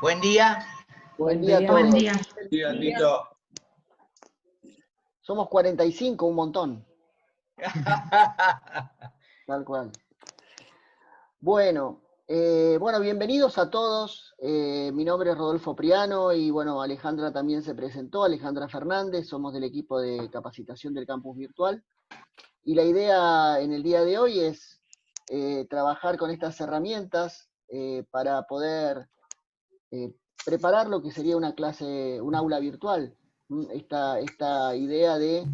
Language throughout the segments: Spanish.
Buen día. Buen día a todos. Buen día. Buen día, Tito. Somos 45, un montón. Tal cual. Bueno, bienvenidos a todos. Mi nombre es Rodolfo Priano y bueno, Alejandra también se presentó, Alejandra Fernández, somos del equipo de capacitación del campus virtual. Y la idea en el día de hoy es trabajar con estas herramientas para poder preparar lo que sería una clase, un aula virtual. Esta idea de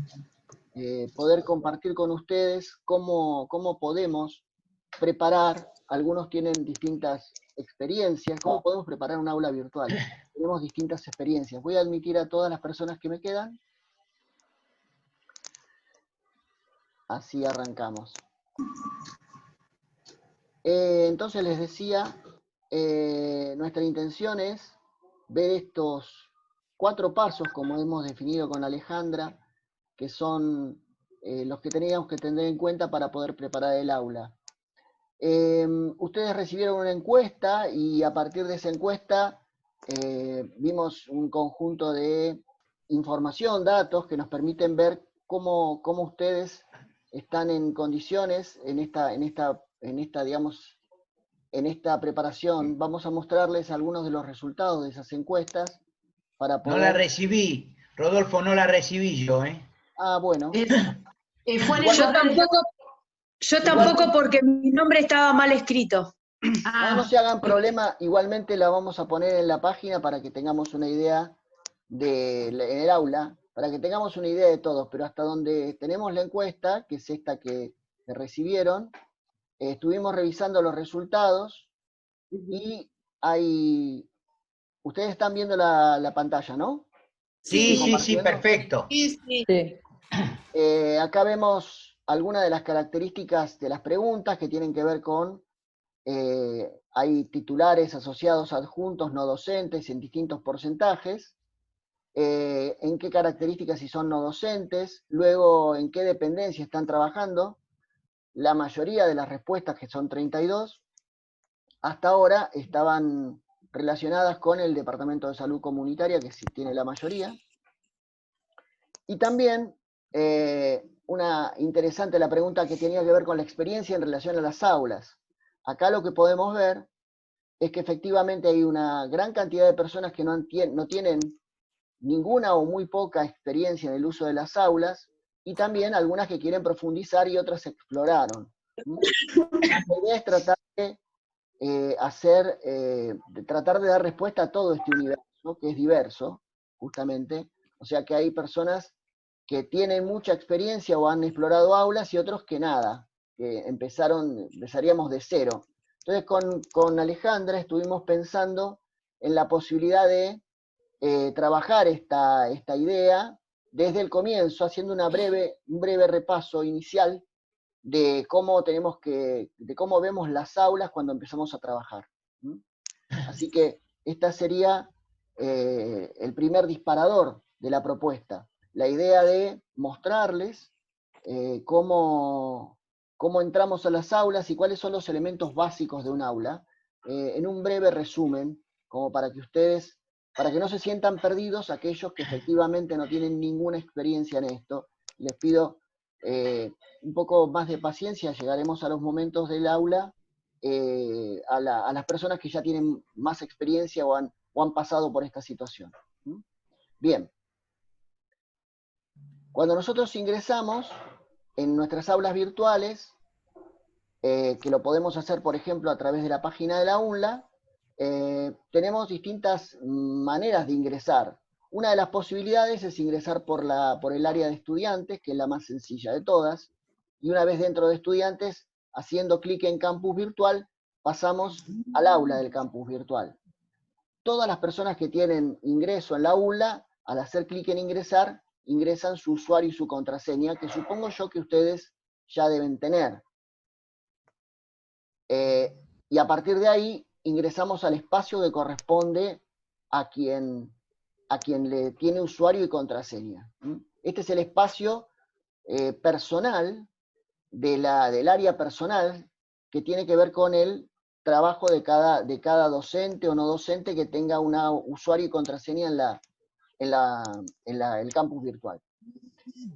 poder compartir con ustedes cómo podemos preparar, algunos tienen distintas experiencias, cómo podemos preparar un aula virtual. Tenemos distintas experiencias. Voy a admitir a todas las personas que me quedan. Así arrancamos. Entonces les decía, nuestra intención es ver estos 4 pasos, como hemos definido con Alejandra, que son los que teníamos que tener en cuenta para poder preparar el aula. Ustedes recibieron una encuesta y a partir de esa encuesta vimos un conjunto de información, datos que nos permiten ver cómo ustedes están en condiciones en esta preparación. Vamos a mostrarles algunos de los resultados de esas encuestas para poder... No la recibí, Rodolfo, no la recibí yo, ¿eh? Ah, bueno. Yo tampoco porque mi nombre estaba mal escrito. No se hagan problema, igualmente la vamos a poner en la página para que tengamos una idea en el aula, para que tengamos una idea de todos, pero hasta donde tenemos la encuesta, que es esta que recibieron, estuvimos revisando los resultados y ustedes están viendo la pantalla, ¿no? Sí, perfecto. Sí. Acá vemos algunas de las características de las preguntas que tienen que ver con, hay titulares asociados, adjuntos, no docentes, en distintos porcentajes, en qué características si son no docentes, luego en qué dependencia están trabajando. La mayoría de las respuestas, que son 32, hasta ahora estaban relacionadas con el Departamento de Salud Comunitaria, que sí tiene la mayoría. Y también, una interesante la pregunta que tenía que ver con la experiencia en relación a las aulas. Acá lo que podemos ver es que efectivamente hay una gran cantidad de personas que no tienen ninguna o muy poca experiencia en el uso de las aulas, y también algunas que quieren profundizar y otras exploraron. La idea es tratar de tratar de dar respuesta a todo este universo, que es diverso, justamente. O sea que hay personas que tienen mucha experiencia o han explorado aulas y otros que nada, que empezaríamos de cero. Entonces con Alejandra estuvimos pensando en la posibilidad de trabajar esta idea desde el comienzo, haciendo un breve repaso inicial de cómo vemos las aulas cuando empezamos a trabajar. Así que esta sería el primer disparador de la propuesta. La idea de mostrarles cómo entramos a las aulas y cuáles son los elementos básicos de un aula, en un breve resumen, como para que no se sientan perdidos aquellos que efectivamente no tienen ninguna experiencia en esto. Les pido un poco más de paciencia, llegaremos a los momentos del aula, a las personas que ya tienen más experiencia o han pasado por esta situación. Bien. Cuando nosotros ingresamos en nuestras aulas virtuales, que lo podemos hacer, por ejemplo, a través de la página de la UNLA, tenemos distintas maneras de ingresar. Una de las posibilidades es ingresar por el área de estudiantes, que es la más sencilla de todas, y una vez dentro de estudiantes, haciendo clic en campus virtual, pasamos al aula del campus virtual. Todas las personas que tienen ingreso en la UNLA, al hacer clic en ingresar, ingresan su usuario y su contraseña, que supongo yo que ustedes ya deben tener. Y a partir de ahí, ingresamos al espacio que corresponde a quien le tiene usuario y contraseña. Este es el espacio personal del área personal que tiene que ver con el trabajo de cada docente o no docente que tenga un usuario y contraseña en el campus virtual.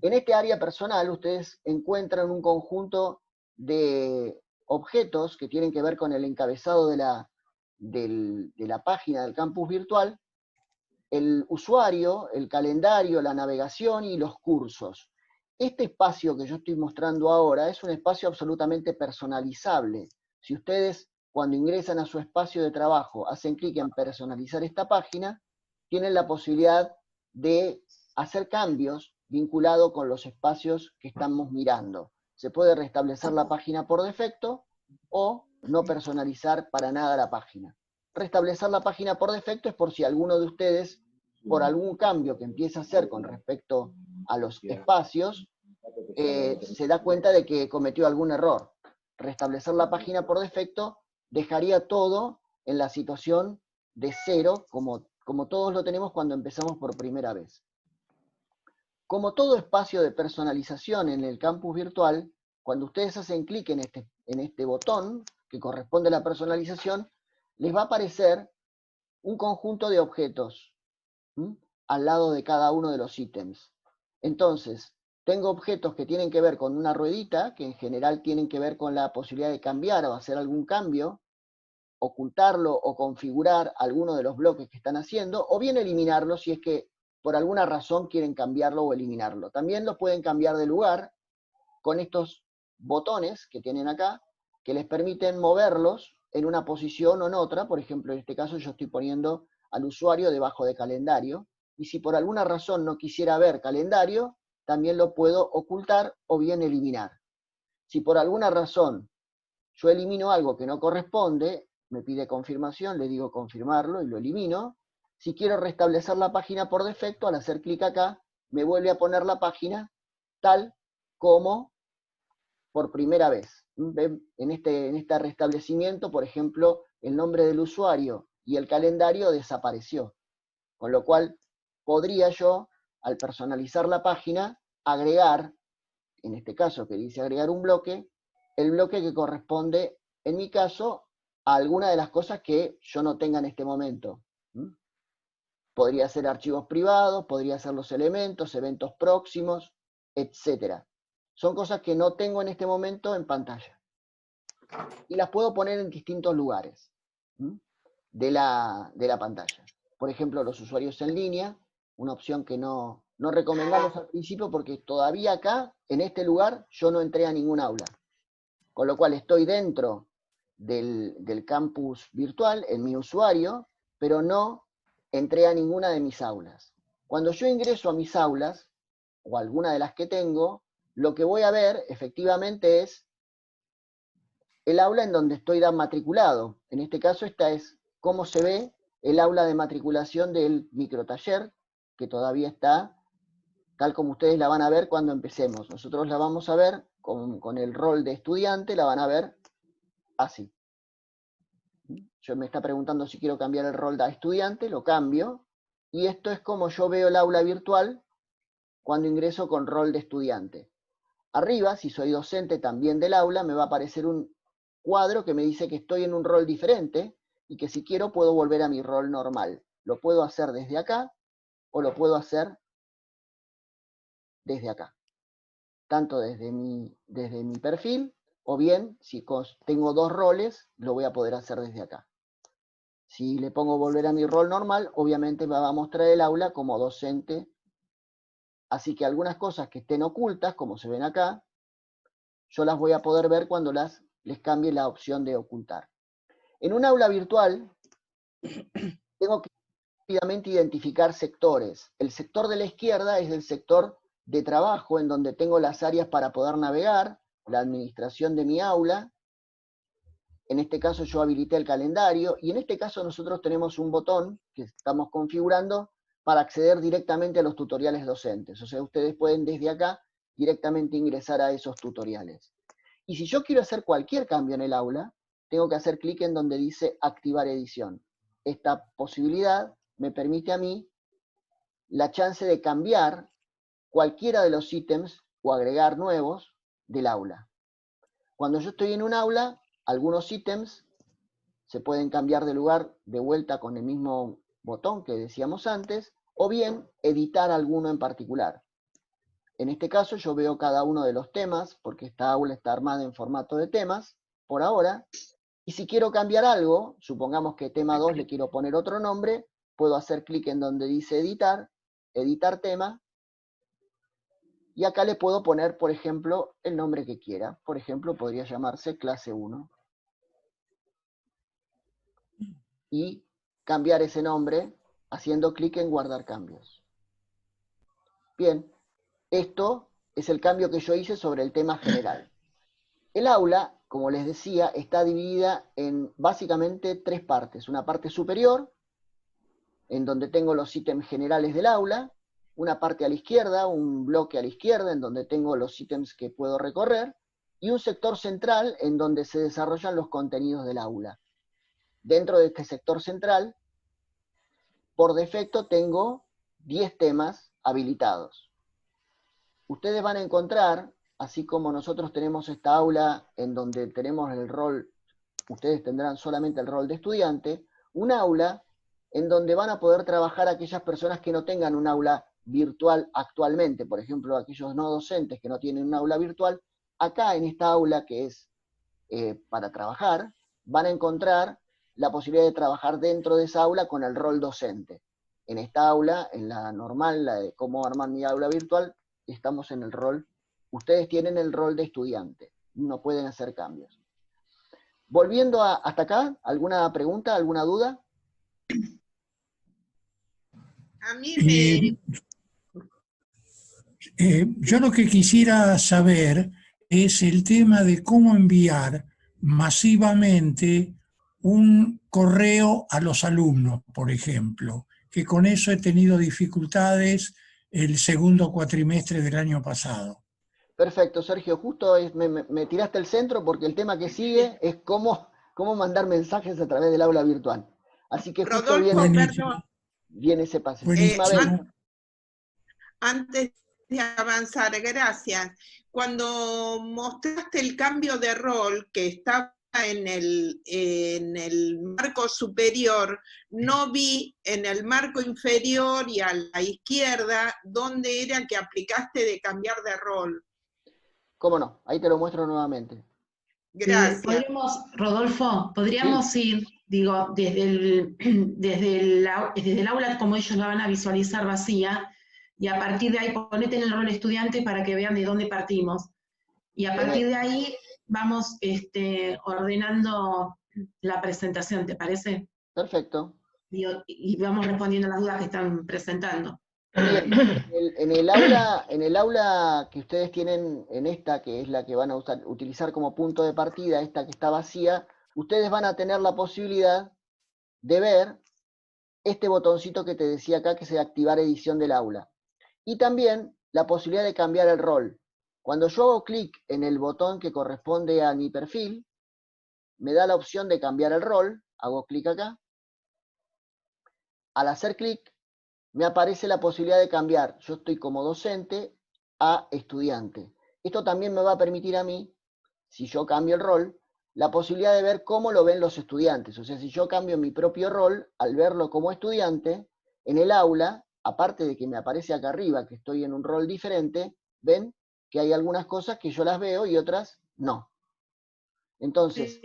En este área personal ustedes encuentran un conjunto de objetos que tienen que ver con el encabezado de la página del campus virtual, el usuario, el calendario, la navegación y los cursos. Este espacio que yo estoy mostrando ahora es un espacio absolutamente personalizable. Si ustedes, cuando ingresan a su espacio de trabajo, hacen clic en personalizar esta página, tienen la posibilidad de hacer cambios vinculados con los espacios que estamos mirando. Se puede restablecer la página por defecto o no personalizar para nada la página. Restablecer la página por defecto es por si alguno de ustedes, por algún cambio que empieza a hacer con respecto a los espacios, se da cuenta de que cometió algún error. Restablecer la página por defecto dejaría todo en la situación de cero, como todos lo tenemos cuando empezamos por primera vez. Como todo espacio de personalización en el campus virtual, cuando ustedes hacen clic en este botón que corresponde a la personalización, les va a aparecer un conjunto de objetos al lado de cada uno de los ítems. Entonces, tengo objetos que tienen que ver con una ruedita, que en general tienen que ver con la posibilidad de cambiar o hacer algún cambio, ocultarlo o configurar alguno de los bloques que están haciendo, o bien eliminarlo si es que por alguna razón quieren cambiarlo o eliminarlo. También lo pueden cambiar de lugar con estos botones que tienen acá, que les permiten moverlos en una posición o en otra. Por ejemplo, en este caso yo estoy poniendo al usuario debajo de calendario, y si por alguna razón no quisiera ver calendario, también lo puedo ocultar o bien eliminar. Si por alguna razón yo elimino algo que no corresponde, me pide confirmación, le digo confirmarlo y lo elimino. Si quiero restablecer la página por defecto, al hacer clic acá, me vuelve a poner la página tal como por primera vez. ¿Ven? En este restablecimiento, por ejemplo, el nombre del usuario y el calendario desapareció. Con lo cual, podría yo, al personalizar la página, agregar, en este caso que dice agregar un bloque, el bloque que corresponde, en mi caso, a alguna de las cosas que yo no tenga en este momento. Podría ser archivos privados, podría ser los elementos, eventos próximos, etc. Son cosas que no tengo en este momento en pantalla. Y las puedo poner en distintos lugares de la pantalla. Por ejemplo, los usuarios en línea, una opción que no recomendamos al principio porque todavía acá, en este lugar, yo no entré a ningún aula. Con lo cual estoy dentro del campus virtual, en mi usuario, pero no entré a ninguna de mis aulas. Cuando yo ingreso a mis aulas, o alguna de las que tengo, lo que voy a ver efectivamente es el aula en donde estoy matriculado. En este caso, esta es cómo se ve el aula de matriculación del microtaller, que todavía está tal como ustedes la van a ver cuando empecemos. Nosotros la vamos a ver con el rol de estudiante, la van a ver así. Yo me está preguntando si quiero cambiar el rol de estudiante, lo cambio, y esto es como yo veo el aula virtual cuando ingreso con rol de estudiante. Arriba, si soy docente también del aula, me va a aparecer un cuadro que me dice que estoy en un rol diferente y que si quiero puedo volver a mi rol normal. Lo puedo hacer desde acá o lo puedo hacer desde acá. Tanto desde mi perfil, o bien, si tengo dos roles, lo voy a poder hacer desde acá. Si le pongo volver a mi rol normal, obviamente me va a mostrar el aula como docente. Así que algunas cosas que estén ocultas, como se ven acá, yo las voy a poder ver cuando les cambie la opción de ocultar. En un aula virtual, tengo que rápidamente identificar sectores. El sector de la izquierda es el sector de trabajo, en donde tengo las áreas para poder navegar, la administración de mi aula. En este caso yo habilité el calendario, y en este caso nosotros tenemos un botón que estamos configurando para acceder directamente a los tutoriales docentes. O sea, ustedes pueden desde acá directamente ingresar a esos tutoriales. Y si yo quiero hacer cualquier cambio en el aula, tengo que hacer clic en donde dice activar edición. Esta posibilidad me permite a mí la chance de cambiar cualquiera de los ítems o agregar nuevos del aula. Cuando yo estoy en un aula, algunos ítems se pueden cambiar de lugar de vuelta con el mismo botón que decíamos antes, o bien editar alguno en particular. En este caso yo veo cada uno de los temas, porque esta aula está armada en formato de temas, por ahora, y si quiero cambiar algo, supongamos que tema 2 le quiero poner otro nombre, puedo hacer clic en donde dice editar, editar tema, y acá le puedo poner, por ejemplo, el nombre que quiera. Por ejemplo, podría llamarse clase 1. Y cambiar ese nombre haciendo clic en guardar cambios. Bien, esto es el cambio que yo hice sobre el tema general. El aula, como les decía, está dividida en básicamente 3 partes. Una parte superior, en donde tengo los ítems generales del aula, una parte a la izquierda, un bloque a la izquierda, en donde tengo los ítems que puedo recorrer, y un sector central en donde se desarrollan los contenidos del aula. Dentro de este sector central, por defecto tengo 10 temas habilitados. Ustedes van a encontrar, así como nosotros tenemos esta aula en donde tenemos el rol, ustedes tendrán solamente el rol de estudiante, un aula en donde van a poder trabajar aquellas personas que no tengan un aula virtual actualmente, por ejemplo, aquellos no docentes que no tienen un aula virtual, acá en esta aula que es para trabajar, van a encontrar la posibilidad de trabajar dentro de esa aula con el rol docente. En esta aula, en la normal, la de cómo armar mi aula virtual, estamos en el rol, ustedes tienen el rol de estudiante, no pueden hacer cambios. Volviendo hasta acá, ¿alguna pregunta, alguna duda? A mí yo lo que quisiera saber es el tema de cómo enviar masivamente un correo a los alumnos, por ejemplo, que con eso he tenido dificultades el segundo cuatrimestre del año pasado. Perfecto, Sergio, justo me tiraste el centro porque el tema que sigue es cómo mandar mensajes a través del aula virtual. Así que justo Rodolfo, viene ese pase. Antes de avanzar, gracias. Cuando mostraste el cambio de rol que estaba en el marco superior, no vi en el marco inferior y a la izquierda dónde era que aplicaste de cambiar de rol. ¿Cómo no? Ahí te lo muestro nuevamente. Gracias. Rodolfo, podríamos ir, digo, desde el aula como ellos la van a visualizar vacía, y a partir de ahí ponete en el rol estudiante para que vean de dónde partimos. Y a partir de ahí vamos ordenando la presentación, ¿te parece? Perfecto. Y vamos respondiendo las dudas que están presentando. Bien, en el aula que ustedes tienen en esta, que es la que van a utilizar como punto de partida, esta que está vacía, ustedes van a tener la posibilidad de ver este botoncito que te decía acá, que es activar edición del aula. Y también la posibilidad de cambiar el rol. Cuando yo hago clic en el botón que corresponde a mi perfil, me da la opción de cambiar el rol, hago clic acá. Al hacer clic, me aparece la posibilidad de cambiar, yo estoy como docente, a estudiante. Esto también me va a permitir a mí, si yo cambio el rol, la posibilidad de ver cómo lo ven los estudiantes. O sea, si yo cambio mi propio rol, al verlo como estudiante, en el aula, aparte de que me aparece acá arriba que estoy en un rol diferente, ven que hay algunas cosas que yo las veo y otras no. Entonces,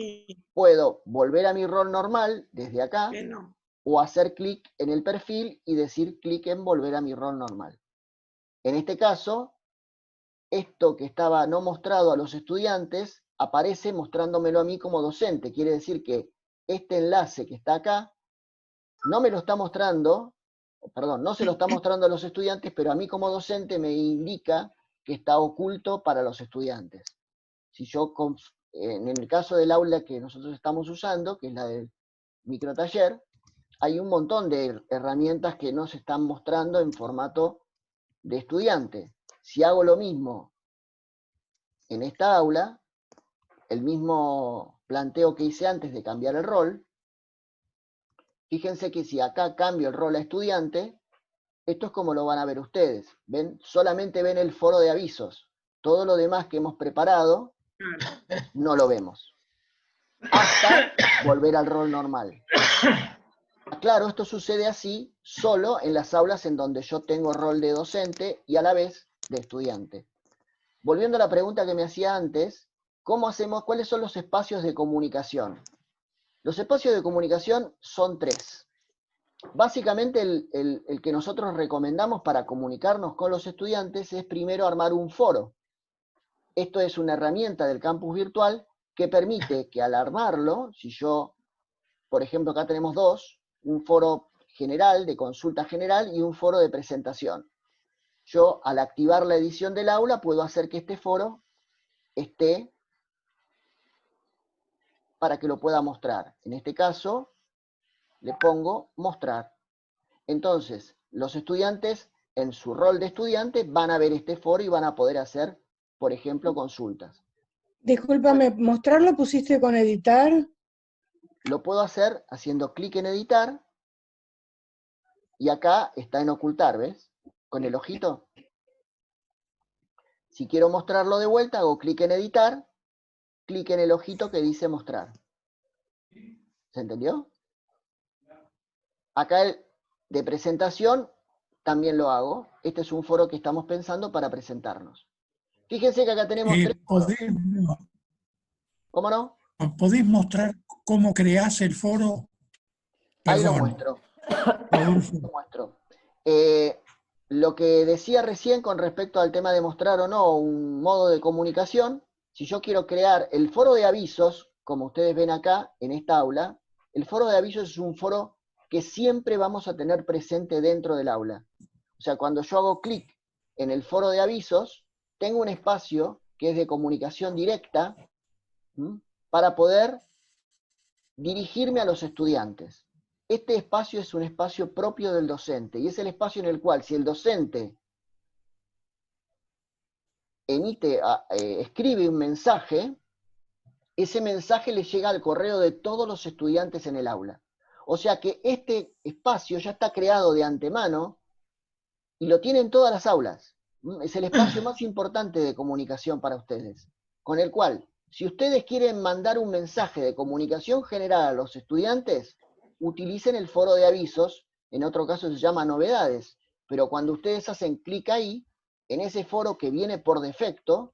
puedo volver a mi rol normal desde acá, o hacer clic en el perfil y decir clic en volver a mi rol normal. En este caso, esto que estaba no mostrado a los estudiantes, aparece mostrándomelo a mí como docente. Quiere decir que este enlace que está acá, no me lo está mostrando, perdón, no se lo está mostrando a los estudiantes, pero a mí como docente me indica que está oculto para los estudiantes. Si yo, en el caso del aula que nosotros estamos usando, que es la del microtaller, hay un montón de herramientas que no se están mostrando en formato de estudiante. Si hago lo mismo en esta aula, el mismo planteo que hice antes de cambiar el rol, fíjense que si acá cambio el rol a estudiante, esto es como lo van a ver ustedes. ¿Ven? Solamente ven el foro de avisos. Todo lo demás que hemos preparado, no lo vemos. hasta volver al rol normal. Claro, esto sucede así solo en las aulas en donde yo tengo rol de docente y a la vez de estudiante. Volviendo a la pregunta que me hacía antes, ¿cómo hacemos? ¿Cuáles son los espacios de comunicación? Los espacios de comunicación son 3. Básicamente el que nosotros recomendamos para comunicarnos con los estudiantes es primero armar un foro. Esto es una herramienta del campus virtual que permite que al armarlo, si yo, por ejemplo, acá tenemos 2, un foro general, de consulta general, y un foro de presentación. Yo, al activar la edición del aula, puedo hacer que este foro esté para que lo pueda mostrar. En este caso, le pongo mostrar. Entonces, los estudiantes, en su rol de estudiante, van a ver este foro y van a poder hacer, por ejemplo, consultas. Discúlpame, ¿mostrar lo pusiste con editar? Lo puedo hacer haciendo clic en editar, y acá está en ocultar, ¿ves? Con el ojito. Si quiero mostrarlo de vuelta, hago clic en editar, clic en el ojito que dice mostrar. ¿Se entendió? Acá el de presentación también lo hago. Este es un foro que estamos pensando para presentarnos. Fíjense que acá tenemos 3 foros. ¿Cómo no? ¿Podés mostrar cómo creás el foro? Ahí lo Perdón. muestro. Rodolfo. Lo muestro. Lo que decía recién con respecto al tema de mostrar o no un modo de comunicación, si yo quiero crear el foro de avisos, como ustedes ven acá en esta aula, el foro de avisos es un foro que siempre vamos a tener presente dentro del aula. O sea, cuando yo hago clic en el foro de avisos, tengo un espacio que es de comunicación directa, ¿m?, para poder dirigirme a los estudiantes. Este espacio es un espacio propio del docente, y es el espacio en el cual, si el docente escribe un mensaje, ese mensaje le llega al correo de todos los estudiantes en el aula. O sea que este espacio ya está creado de antemano y lo tienen todas las aulas. Es el espacio más importante de comunicación para ustedes, con el cual, si ustedes quieren mandar un mensaje de comunicación general a los estudiantes, utilicen el foro de avisos, en otro caso se llama novedades, pero cuando ustedes hacen clic ahí, en ese foro que viene por defecto,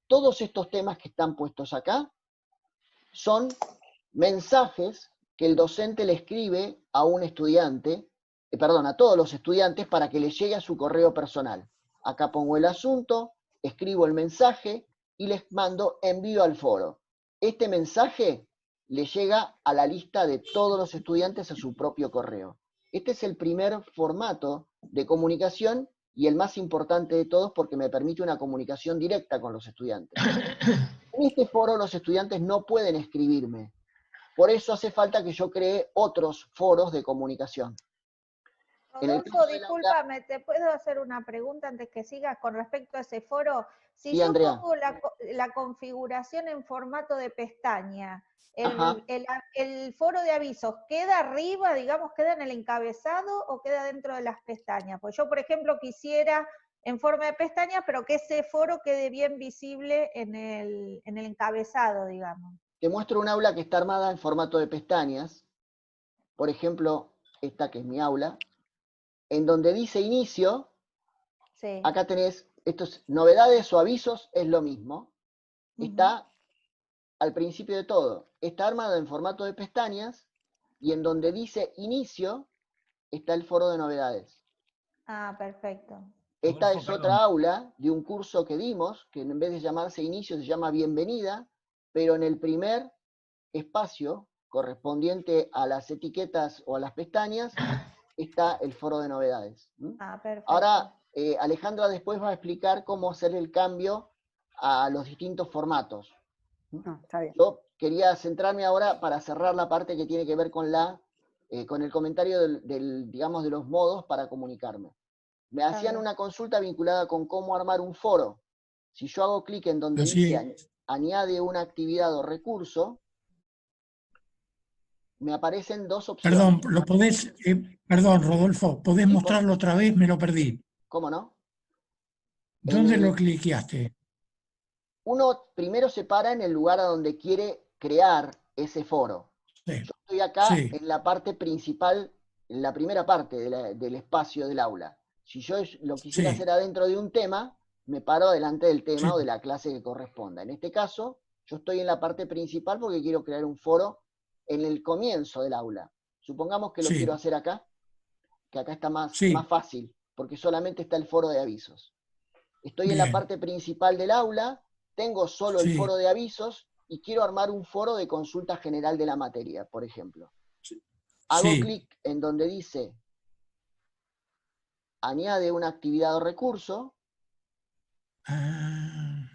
todos estos temas que están puestos acá son mensajes que el docente le escribe a un estudiante, a todos los estudiantes para que les llegue a su correo personal. Acá pongo el asunto, escribo el mensaje y les mando envío al foro. Este mensaje le llega a la lista de todos los estudiantes a su propio correo. Este es el primer formato de comunicación y el más importante de todos porque me permite una comunicación directa con los estudiantes. En este foro los estudiantes no pueden escribirme. Por eso hace falta que yo cree otros foros de comunicación. Rodolfo, discúlpame, ¿te puedo hacer una pregunta antes que sigas con respecto a ese foro? Si Sí, yo Andrea. pongo la configuración en formato de pestaña, el foro de avisos, ¿queda arriba, digamos, queda en el encabezado o queda dentro de las pestañas? Pues yo, por ejemplo, quisiera en forma de pestañas, pero que ese foro quede bien visible en el encabezado, digamos. Te muestro un aula que está armada en formato de pestañas. Por ejemplo, esta que es mi aula. En donde dice inicio, sí. Acá tenés, estos novedades o avisos, es lo mismo. Está al principio de todo. Está armado en formato de pestañas, y en donde dice inicio, está el foro de novedades. Ah, perfecto. Esta es otra aula de un curso que dimos, que en vez de llamarse inicio se llama bienvenida, pero en el primer espacio correspondiente a las etiquetas o a las pestañas, está el foro de novedades. Ah, perfecto. Ahora, Alejandra después va a explicar cómo hacer el cambio a los distintos formatos. Está bien. Yo quería centrarme ahora para cerrar la parte que tiene que ver con el comentario digamos, de los modos para comunicarme. Me hacían una consulta vinculada con cómo armar un foro. Si yo hago clic en donde dice añade una actividad o recurso, me aparecen 2 opciones. Perdón, perdón, Rodolfo, ¿podés mostrarlo otra vez? Me lo perdí. ¿Cómo no? ¿Dónde lo cliqueaste? Uno primero se para en el lugar a donde quiere crear ese foro. Sí. Yo estoy acá Sí. en la parte principal, en la primera parte del espacio del aula. Si yo lo quisiera Sí. hacer adentro de un tema, me paro delante del tema Sí. o de la clase que corresponda. En este caso, yo estoy en la parte principal porque quiero crear un foro en el comienzo del aula. Supongamos que lo quiero Sí. hacer acá, que acá está más Sí. fácil, porque solamente está el foro de avisos. Estoy en la Bien. parte principal del aula, tengo solo el Sí. foro de avisos y quiero armar un foro de consulta general de la materia, por ejemplo. Hago Sí. clic en donde dice añade una actividad o recurso Ah,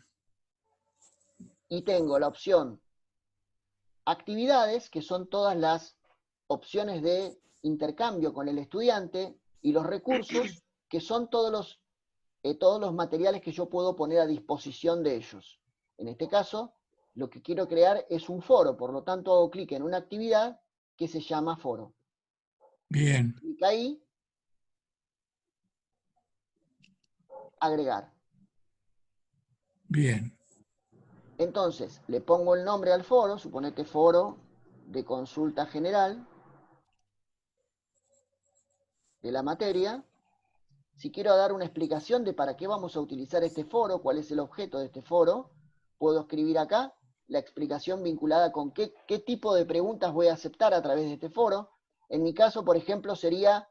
y tengo la opción actividades, que son todas las opciones de intercambio con el estudiante, y los recursos, que son todos los materiales que yo puedo poner a disposición de ellos. En este caso, lo que quiero crear es un foro, por lo tanto hago clic en una actividad que se llama foro. bien. Clic ahí, agregar. Bien. Entonces, le pongo el nombre al foro, suponete foro de consulta general de la materia. Si quiero dar una explicación de para qué vamos a utilizar este foro, cuál es el objeto de este foro, puedo escribir acá la explicación vinculada con qué tipo de preguntas voy a aceptar a través de este foro. En mi caso, por ejemplo, sería,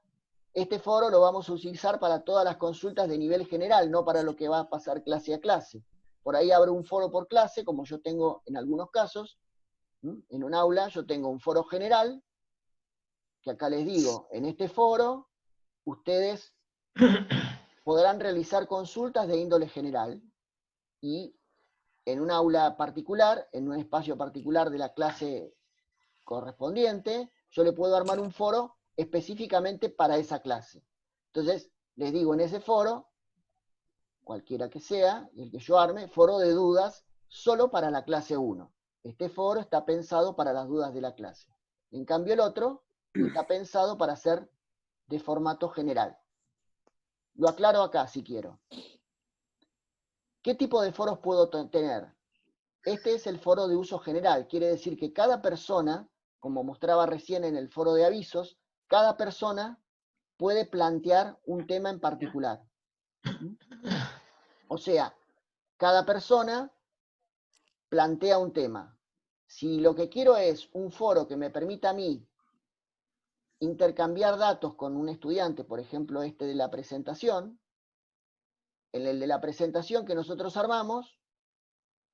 este foro lo vamos a utilizar para todas las consultas de nivel general, no para lo que va a pasar clase a clase. Por ahí abro un foro por clase, como yo tengo en algunos casos. En un aula yo tengo un foro general, que acá les digo, en este foro ustedes podrán realizar consultas de índole general y en un aula particular, en un espacio particular de la clase correspondiente, yo le puedo armar un foro específicamente para esa clase. Entonces, les digo en ese foro, cualquiera que sea, el que yo arme, foro de dudas solo para la clase 1. Este foro está pensado para las dudas de la clase. En cambio, el otro está pensado para ser de formato general. Lo aclaro acá si quiero. ¿Qué tipo de foros puedo tener? Este es el foro de uso general. Quiere decir que cada persona, como mostraba recién en el foro de avisos, cada persona puede plantear un tema en particular. O sea, cada persona plantea un tema. Si lo que quiero es un foro que me permita a mí intercambiar datos con un estudiante, por ejemplo este de la presentación, en el de la presentación que nosotros armamos,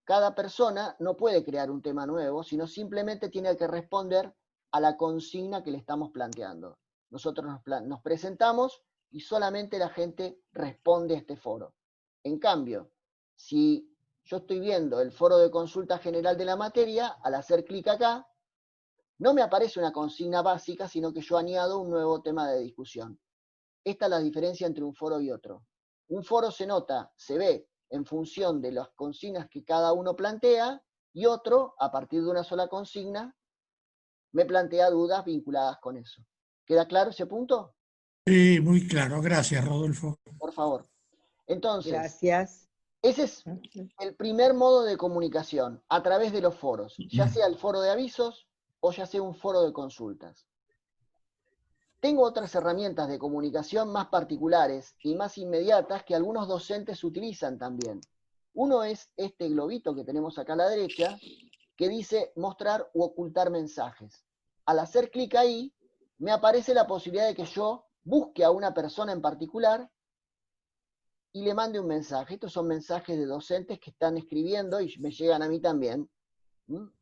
cada persona no puede crear un tema nuevo, sino simplemente tiene que responder a la consigna que le estamos planteando. Nosotros nos presentamos y solamente la gente responde a este foro. En cambio, si yo estoy viendo el foro de consulta general de la materia, al hacer clic acá, no me aparece una consigna básica, sino que yo añado un nuevo tema de discusión. Esta es la diferencia entre un foro y otro. Un foro se nota, se ve en función de las consignas que cada uno plantea, y otro, a partir de una sola consigna, me plantea dudas vinculadas con eso. ¿Queda claro ese punto? Sí, muy claro. Gracias, Rodolfo. Por favor. Entonces, Gracias. ese es el primer modo de comunicación, a través de los foros, ya sea el foro de avisos o ya sea un foro de consultas. Tengo otras herramientas de comunicación más particulares y más inmediatas que algunos docentes utilizan también. Uno es este globito que tenemos acá a la derecha, que dice mostrar u ocultar mensajes. Al hacer clic ahí, me aparece la posibilidad de que yo busque a una persona en particular y le mande un mensaje. Estos son mensajes de docentes que están escribiendo y me llegan a mí también.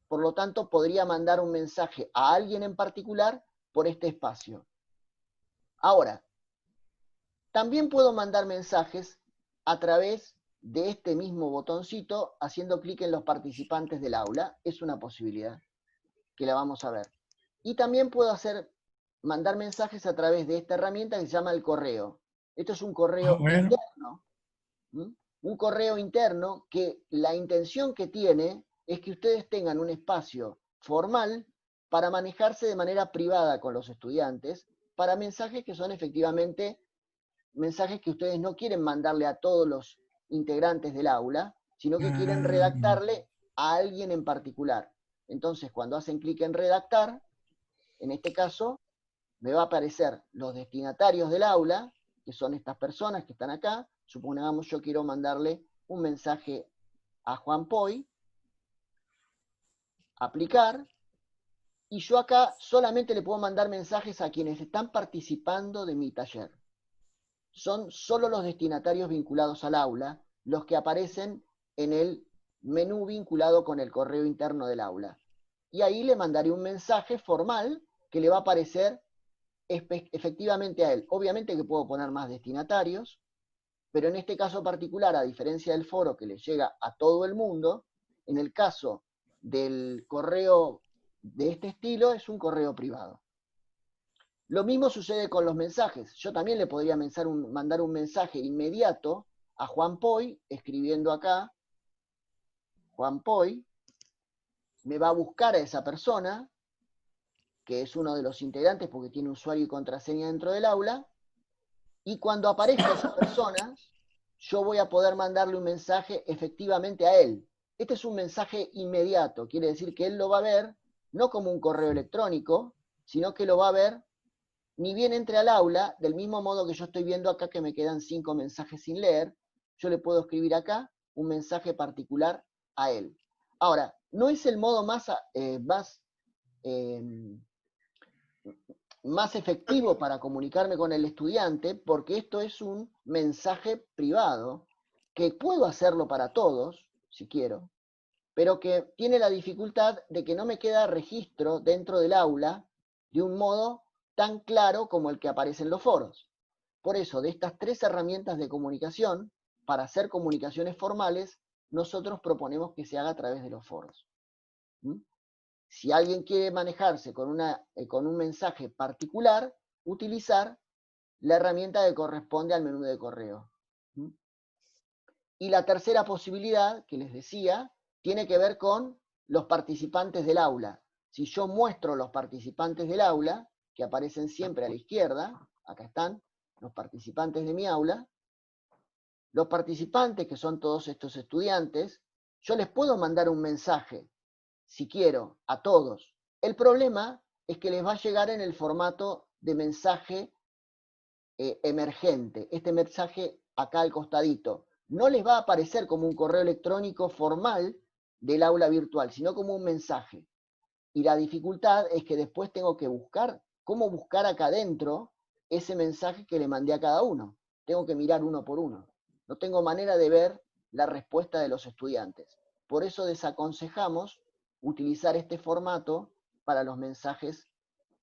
Por lo tanto, podría mandar un mensaje a alguien en particular por este espacio. Ahora, también puedo mandar mensajes a través de este mismo botoncito haciendo clic en los participantes del aula. Es una posibilidad que la vamos a ver. Y también puedo mandar mensajes a través de esta herramienta que se llama el correo. Esto es un correo interno. Un correo interno que la intención que tiene es que ustedes tengan un espacio formal para manejarse de manera privada con los estudiantes, para mensajes que son efectivamente mensajes que ustedes no quieren mandarle a todos los integrantes del aula, sino que quieren redactarle a alguien en particular. Entonces, cuando hacen clic en redactar, en este caso, me va a aparecer los destinatarios del aula, que son estas personas que están acá. Supongamos yo quiero mandarle un mensaje a Juan Poy, aplicar, y yo acá solamente le puedo mandar mensajes a quienes están participando de mi taller. Son solo los destinatarios vinculados al aula los que aparecen en el menú vinculado con el correo interno del aula. Y ahí le mandaré un mensaje formal que le va a aparecer efectivamente a él. Obviamente que puedo poner más destinatarios, pero en este caso particular, a diferencia del foro que le llega a todo el mundo, en el caso del correo de este estilo es un correo privado. Lo mismo sucede con los mensajes. Yo también le podría mandar un mensaje inmediato a Juan Poy, escribiendo acá, Juan Poy, me va a buscar a esa persona, que es uno de los integrantes porque tiene usuario y contraseña dentro del aula, y cuando aparezca esa persona, yo voy a poder mandarle un mensaje efectivamente a él. Este es un mensaje inmediato, quiere decir que él lo va a ver, no como un correo electrónico, sino que lo va a ver ni bien entre al aula, del mismo modo que yo estoy viendo acá que me quedan 5 mensajes sin leer, yo le puedo escribir acá un mensaje particular a él. Ahora, no es el modo más efectivo para comunicarme con el estudiante, porque esto es un mensaje privado, que puedo hacerlo para todos, si quiero, pero que tiene la dificultad de que no me queda registro dentro del aula de un modo tan claro como el que aparece en los foros. Por eso, de estas 3 herramientas de comunicación, para hacer comunicaciones formales, nosotros proponemos que se haga a través de los foros. Si alguien quiere manejarse con un mensaje particular, utilizar la herramienta que corresponde al menú de correo. Y la tercera posibilidad, que les decía, tiene que ver con los participantes del aula. Si yo muestro los participantes del aula, que aparecen siempre a la izquierda, acá están los participantes de mi aula, los participantes, que son todos estos estudiantes, yo les puedo mandar un mensaje, si quiero, a todos. El problema es que les va a llegar en el formato de mensaje emergente, este mensaje acá al costadito. No les va a aparecer como un correo electrónico formal del aula virtual, sino como un mensaje. Y la dificultad es que después tengo que buscar cómo buscar acá adentro ese mensaje que le mandé a cada uno. Tengo que mirar uno por uno. No tengo manera de ver la respuesta de los estudiantes. Por eso desaconsejamos utilizar este formato para los mensajes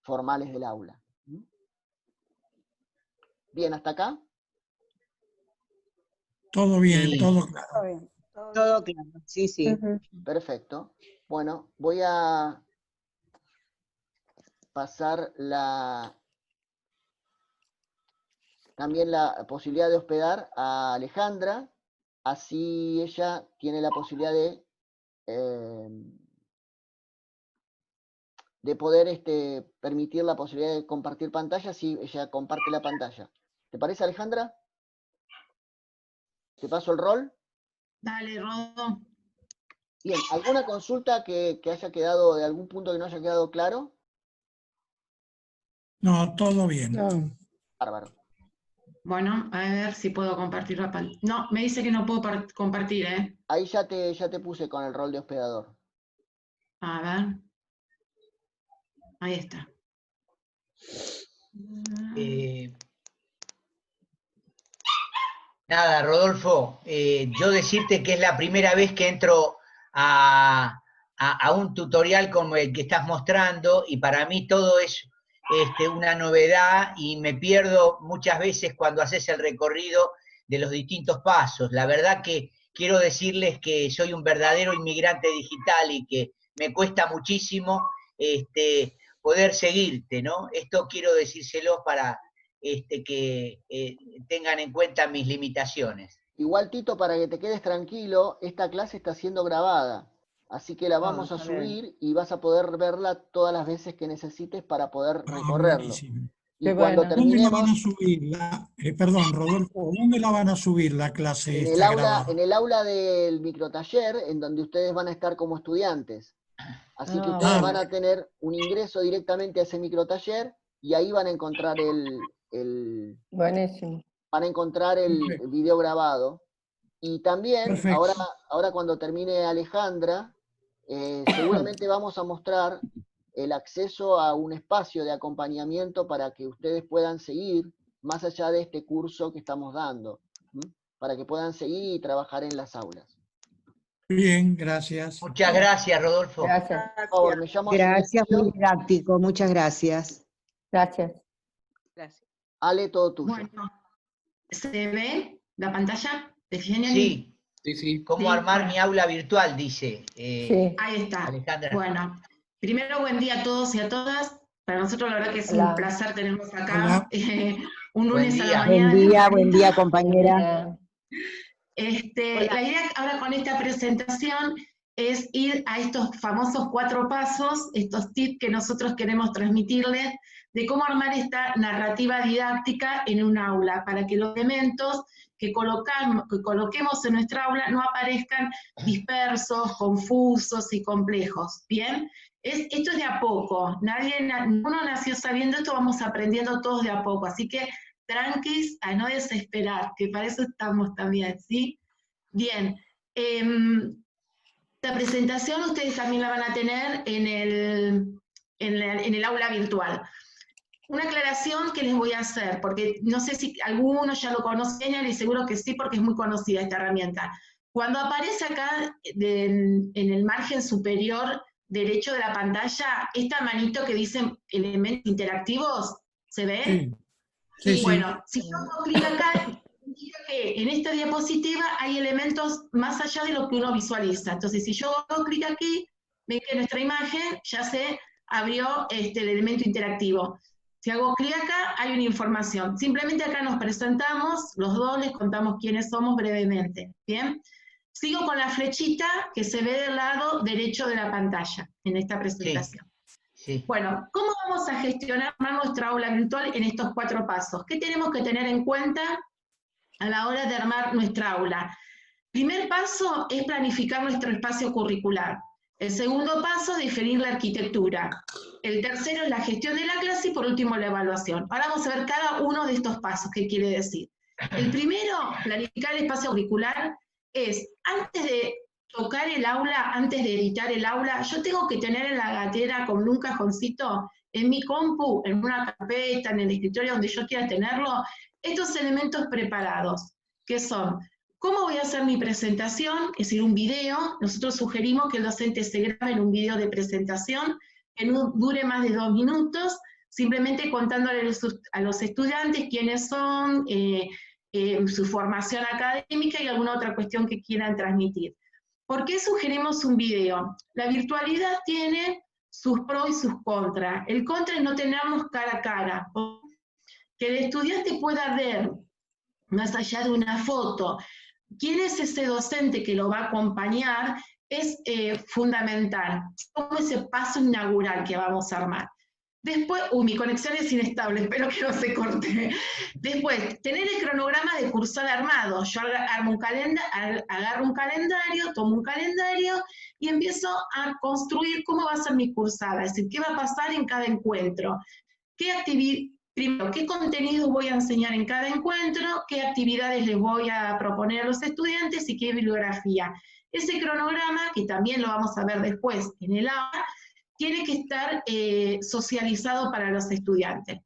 formales del aula. ¿Bien hasta acá? Todo bien, Sí. todo claro. Está bien. Todo claro, sí, sí. Ujú. Perfecto. Bueno, voy a pasar también la posibilidad de hospedar a Alejandra, así ella tiene la posibilidad de poder permitir la posibilidad de compartir pantalla si ella comparte la pantalla. ¿Te parece, Alejandra? ¿Te paso el rol? Dale, Rodo. Bien, ¿alguna consulta que haya quedado, de algún punto que no haya quedado claro? No, todo bien. No. Bárbaro. Bueno, a ver si puedo compartir la pantalla. No, me dice que no puedo compartir, ¿eh? Ahí ya te puse con el rol de hospedador. A ver. Ahí está. Nada, Rodolfo, yo decirte que es la primera vez que entro a un tutorial como el que estás mostrando y para mí todo es una novedad y me pierdo muchas veces cuando haces el recorrido de los distintos pasos. La verdad que quiero decirles que soy un verdadero inmigrante digital y que me cuesta muchísimo poder seguirte, ¿no? Esto quiero decírselo para que tengan en cuenta mis limitaciones. Igual, Tito, para que te quedes tranquilo, esta clase está siendo grabada, así que la vamos a está bien. subir y vas a poder verla todas las veces que necesites para poder Ah, recorrerlo. buenísimo. Y Qué cuando bueno. ¿Dónde la van a terminemos, subir? Perdón, Rodolfo, ¿dónde la van a subir la clase en esta grabada? el aula del microtaller, en donde ustedes van a estar como estudiantes. Así que ustedes van a tener un ingreso directamente a ese microtaller y ahí van a encontrar Buenísimo. van a encontrar el video grabado. Y también, ahora cuando termine Alejandra, seguramente vamos a mostrar el acceso a un espacio de acompañamiento para que ustedes puedan seguir más allá de este curso que estamos dando, para que puedan seguir y trabajar en las aulas. Bien, gracias. Muchas gracias, Rodolfo. Gracias. Por favor, me llamo Gracias, Silencio. muy didáctico, muchas gracias. Gracias. Gracias. Ale, todo tuyo. Bueno, ¿se ve la pantalla de Genial? Sí. Sí. ¿Cómo armar mi aula virtual? Dice Sí. Ahí está. Alejandra. Bueno, primero buen día a todos y a todas. Para nosotros la verdad que es Hola. un placer tenernos acá Hola. un Buen lunes a día. la mañana. Buen día, compañera. La idea ahora con esta presentación es ir a estos famosos 4 pasos, estos tips que nosotros queremos transmitirles de cómo armar esta narrativa didáctica en un aula, para que los elementos que coloquemos en nuestra aula no aparezcan dispersos, confusos y complejos, ¿bien? Esto es de a poco, ninguno nació sabiendo esto, vamos aprendiendo todos de a poco, así que tranquis, a no desesperar, que para eso estamos también, ¿sí? Bien, la presentación ustedes también la van a tener en el aula virtual. Una aclaración que les voy a hacer, porque no sé si algunos ya lo conocen y seguro que sí, porque es muy conocida esta herramienta. Cuando aparece acá en el margen superior derecho de la pantalla, esta manito que dice elementos interactivos, ¿se ve? Sí. Bueno, si yo hago clic acá, indica que en esta diapositiva hay elementos más allá de lo que uno visualiza. Entonces, si yo hago clic aquí, ven que nuestra imagen ya se abrió el elemento interactivo. Si hago clic acá, hay una información. Simplemente acá nos presentamos, los dos les contamos quiénes somos brevemente. ¿Bien? Sigo con la flechita que se ve del lado derecho de la pantalla en esta presentación. Sí. Bueno, ¿cómo vamos a gestionar nuestra aula virtual en estos 4 pasos? ¿Qué tenemos que tener en cuenta a la hora de armar nuestra aula? Primer paso es planificar nuestro espacio curricular. El segundo paso, definir la arquitectura. El tercero es la gestión de la clase y por último la evaluación. Ahora vamos a ver cada uno de estos pasos, qué quiere decir. El primero, planificar el espacio curricular, es antes de tocar el aula, antes de editar el aula, yo tengo que tener en la gatera con un cajoncito, en mi compu, en una carpeta, en el escritorio donde yo quiera tenerlo, estos elementos preparados, que son, ¿cómo voy a hacer mi presentación? Es decir, un video. Nosotros sugerimos que el docente se grabe en un video de presentación, que no dure más de 2 minutos, simplemente contándole a los estudiantes quiénes son, su formación académica y alguna otra cuestión que quieran transmitir. ¿Por qué sugerimos un video? La virtualidad tiene sus pros y sus contras. El contra es no tenernos cara a cara. Que el estudiante pueda ver, más allá de una foto, quién es ese docente que lo va a acompañar, es fundamental. Como ese paso inaugural que vamos a armar. Después, mi conexión es inestable, espero que no se corte. Después, tener el cronograma de cursada armado. Yo agarro un calendario, tomo un calendario y empiezo a construir cómo va a ser mi cursada, es decir, qué va a pasar en cada encuentro. Primero, qué contenidos voy a enseñar en cada encuentro, qué actividades les voy a proponer a los estudiantes y qué bibliografía. Ese cronograma, que también lo vamos a ver después en el aula, tiene que estar socializado para los estudiantes.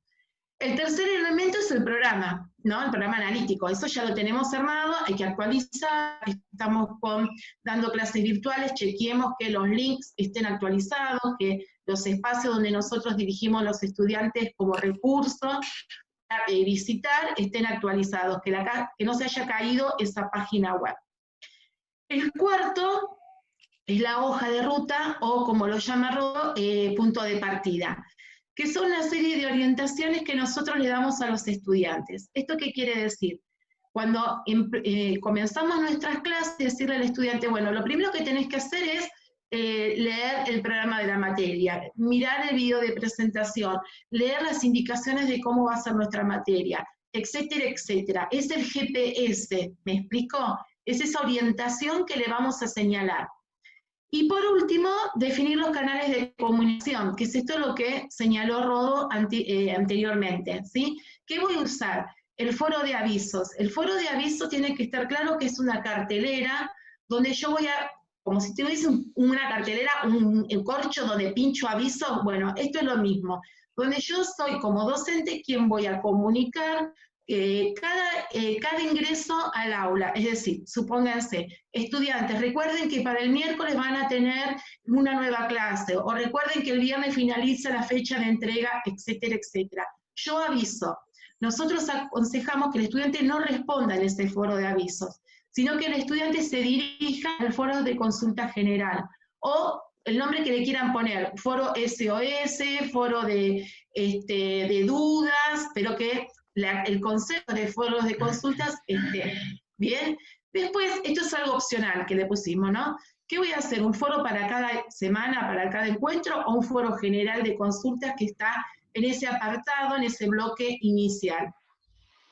El tercer elemento es el programa, ¿no? El programa analítico. Eso ya lo tenemos armado, hay que actualizar, estamos dando clases virtuales, chequeemos que los links estén actualizados, que los espacios donde nosotros dirigimos a los estudiantes como recurso para visitar estén actualizados, que no se haya caído esa página web. El cuarto es la hoja de ruta, o como lo llama Rodo, punto de partida, que son una serie de orientaciones que nosotros le damos a los estudiantes. ¿Esto qué quiere decir? Cuando comenzamos nuestras clases, decirle al estudiante, bueno, lo primero que tenés que hacer es leer el programa de la materia, mirar el video de presentación, leer las indicaciones de cómo va a ser nuestra materia, etcétera, etcétera. Es el GPS, ¿me explico? Es esa orientación que le vamos a señalar. Y por último, definir los canales de comunicación, que es esto lo que señaló Rodo anteriormente, ¿sí? ¿Qué voy a usar? El foro de avisos. El foro de avisos tiene que estar claro que es una cartelera donde yo voy a, como si tuviese una cartelera, un corcho donde pincho avisos, bueno, esto es lo mismo, donde yo soy como docente quien voy a comunicar cada ingreso al aula, es decir, supónganse, estudiantes, recuerden que para el miércoles van a tener una nueva clase, o recuerden que el viernes finaliza la fecha de entrega, etcétera, etcétera. Yo aviso. Nosotros aconsejamos que el estudiante no responda en ese foro de avisos, sino que el estudiante se dirija al foro de consulta general, o el nombre que le quieran poner, foro SOS, foro de dudas, pero que el concepto de foros de consultas esté bien. Después, esto es algo opcional que le pusimos, ¿no? ¿Qué voy a hacer? ¿Un foro para cada semana, para cada encuentro, o un foro general de consultas que está en ese apartado, en ese bloque inicial?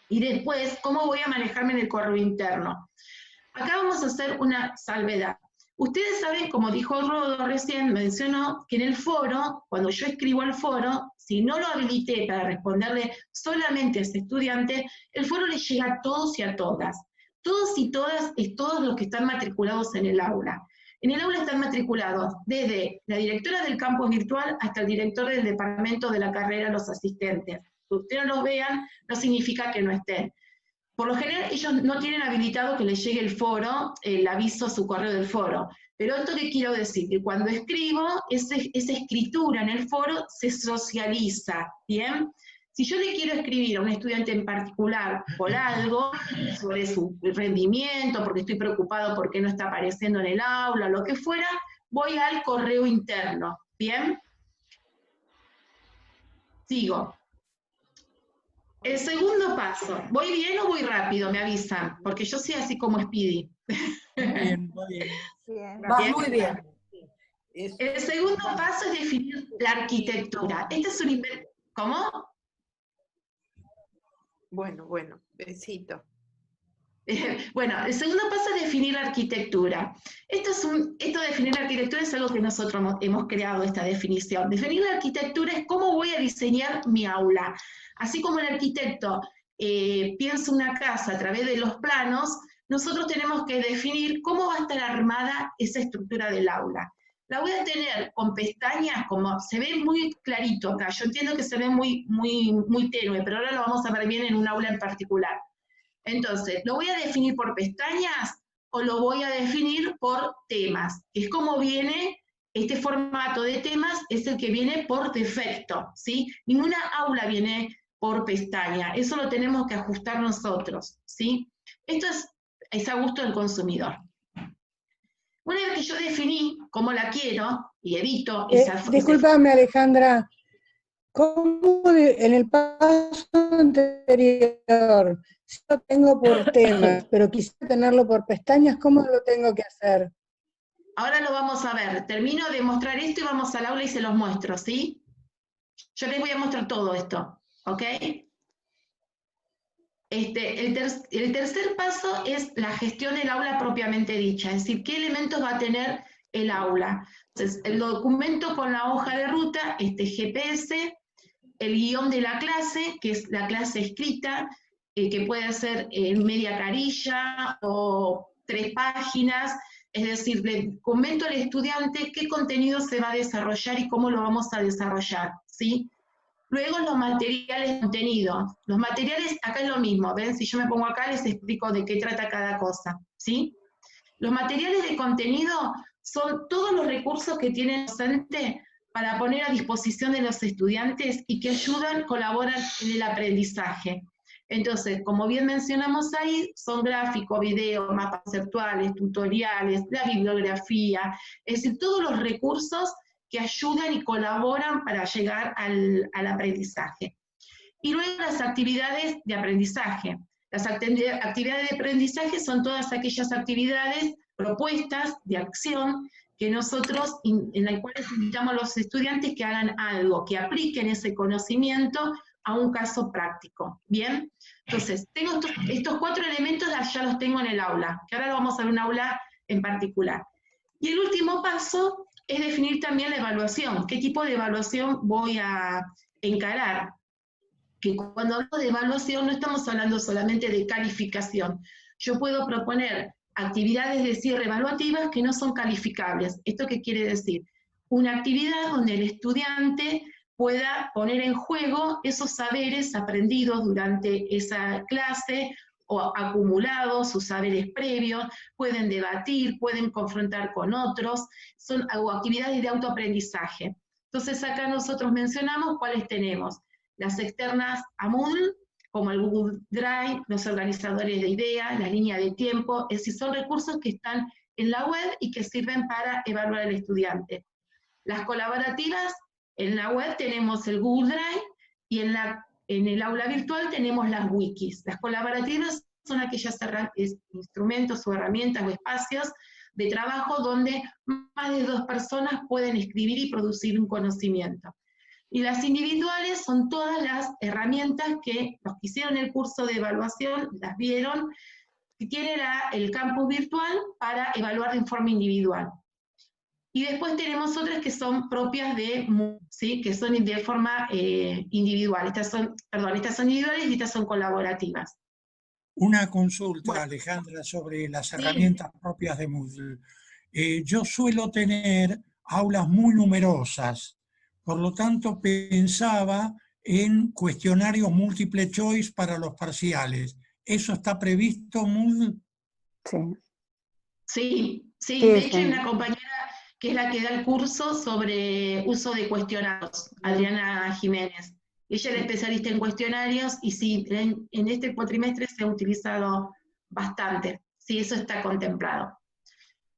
Y después, ¿cómo voy a manejarme en el correo interno? Acá vamos a hacer una salvedad. Ustedes saben, como dijo Rodo recién, mencionó que en el foro, cuando yo escribo al foro, si no lo habilité para responderle solamente a ese estudiante, el foro le llega a todos y a todas. Todos y todas es todos los que están matriculados en el aula. En el aula están matriculados desde la directora del campus virtual hasta el director del departamento de la carrera, los asistentes. Que ustedes no los vean no significa que no estén. Por lo general, ellos no tienen habilitado que les llegue el foro, el aviso a su correo del foro. Pero esto que quiero decir, que cuando escribo, esa escritura en el foro se socializa, ¿bien? Si yo le quiero escribir a un estudiante en particular por algo, sobre su rendimiento, porque estoy preocupado porque no está apareciendo en el aula, lo que fuera, voy al correo interno, ¿bien? Sigo. El segundo paso, ¿voy bien o voy rápido? Me avisan, porque yo soy así como Speedy. Bien, va bien. Va muy bien. El segundo paso es definir la arquitectura. Este es un ¿Cómo? Bueno, besito. Bueno, el segundo paso es definir la arquitectura. Esto de definir la arquitectura es algo que nosotros hemos creado, esta definición. Definir la arquitectura es cómo voy a diseñar mi aula. Así como el arquitecto piensa una casa a través de los planos, nosotros tenemos que definir cómo va a estar armada esa estructura del aula. La voy a tener con pestañas, como se ve muy clarito acá. Yo entiendo que se ve muy tenue, pero ahora lo vamos a ver bien en un aula en particular. Entonces, ¿lo voy a definir por pestañas o lo voy a definir por temas? Es como viene, este formato de temas es el que viene por defecto, ¿sí? Ninguna aula viene por pestaña, eso lo tenemos que ajustar nosotros, ¿sí? Esto es a gusto del consumidor. Una vez que yo definí cómo la quiero y edito discúlpame, Alejandra, ¿cómo en el paso anterior, si lo tengo por temas, pero quisiera tenerlo por pestañas, ¿cómo lo tengo que hacer? Ahora lo vamos a ver. Termino de mostrar esto y vamos al aula y se los muestro, ¿sí? Yo les voy a mostrar todo esto, ¿ok? El tercer paso es la gestión del aula propiamente dicha, es decir, qué elementos va a tener el aula. Entonces, el documento con la hoja de ruta, GPS, el guión de la clase, que es la clase escrita, que puede ser en media carilla o 3 páginas, es decir, le comento al estudiante qué contenido se va a desarrollar y cómo lo vamos a desarrollar, ¿sí? Luego los materiales de contenido. Los materiales, acá es lo mismo, ¿ven? Si yo me pongo acá les explico de qué trata cada cosa, ¿sí? Los materiales de contenido son todos los recursos que tiene el docente para poner a disposición de los estudiantes y que ayudan, colaboran en el aprendizaje. Entonces, como bien mencionamos ahí, son gráficos, videos, mapas conceptuales, tutoriales, la bibliografía, es decir, todos los recursos que ayudan y colaboran para llegar al aprendizaje. Y luego las actividades de aprendizaje. Las actividades de aprendizaje son todas aquellas actividades, propuestas de acción que nosotros, en las cuales invitamos a los estudiantes que hagan algo, que apliquen ese conocimiento a un caso práctico. ¿Bien? Entonces, tengo estos 4 elementos, ya los tengo en el aula, que ahora lo vamos a ver en un aula en particular. Y el último paso es definir también la evaluación. ¿Qué tipo de evaluación voy a encarar? Que cuando hablo de evaluación no estamos hablando solamente de calificación. Yo puedo proponer actividades de cierre evaluativas que no son calificables. ¿Esto qué quiere decir? Una actividad donde el estudiante pueda poner en juego esos saberes aprendidos durante esa clase o acumulados, sus saberes previos, pueden debatir, pueden confrontar con otros, son actividades de autoaprendizaje. Entonces acá nosotros mencionamos cuáles tenemos. Las externas a Moodle, como el Google Drive, los organizadores de ideas, la línea de tiempo, es decir, son recursos que están en la web y que sirven para evaluar al estudiante. Las colaborativas, en la web tenemos el Google Drive y en el aula virtual tenemos las wikis. Las colaborativas son aquellos instrumentos o herramientas o espacios de trabajo donde más de 2 personas pueden escribir y producir un conocimiento. Y las individuales son todas las herramientas que los que hicieron el curso de evaluación las vieron, que tiene el campus virtual para evaluar de forma individual. Y después tenemos otras que son propias de Moodle, ¿sí? Que son de forma individual. Estas son individuales y estas son colaborativas. Una consulta, Alejandra, sobre las herramientas propias de Moodle. Yo suelo tener aulas muy numerosas, por lo tanto pensaba en cuestionarios múltiple choice para los parciales. ¿Eso está previsto, Moodle? Sí. De hecho hay una compañera que es la que da el curso sobre uso de cuestionarios, Adriana Jiménez. Ella es la especialista en cuestionarios y sí, en este cuatrimestre se ha utilizado bastante. Sí, eso está contemplado.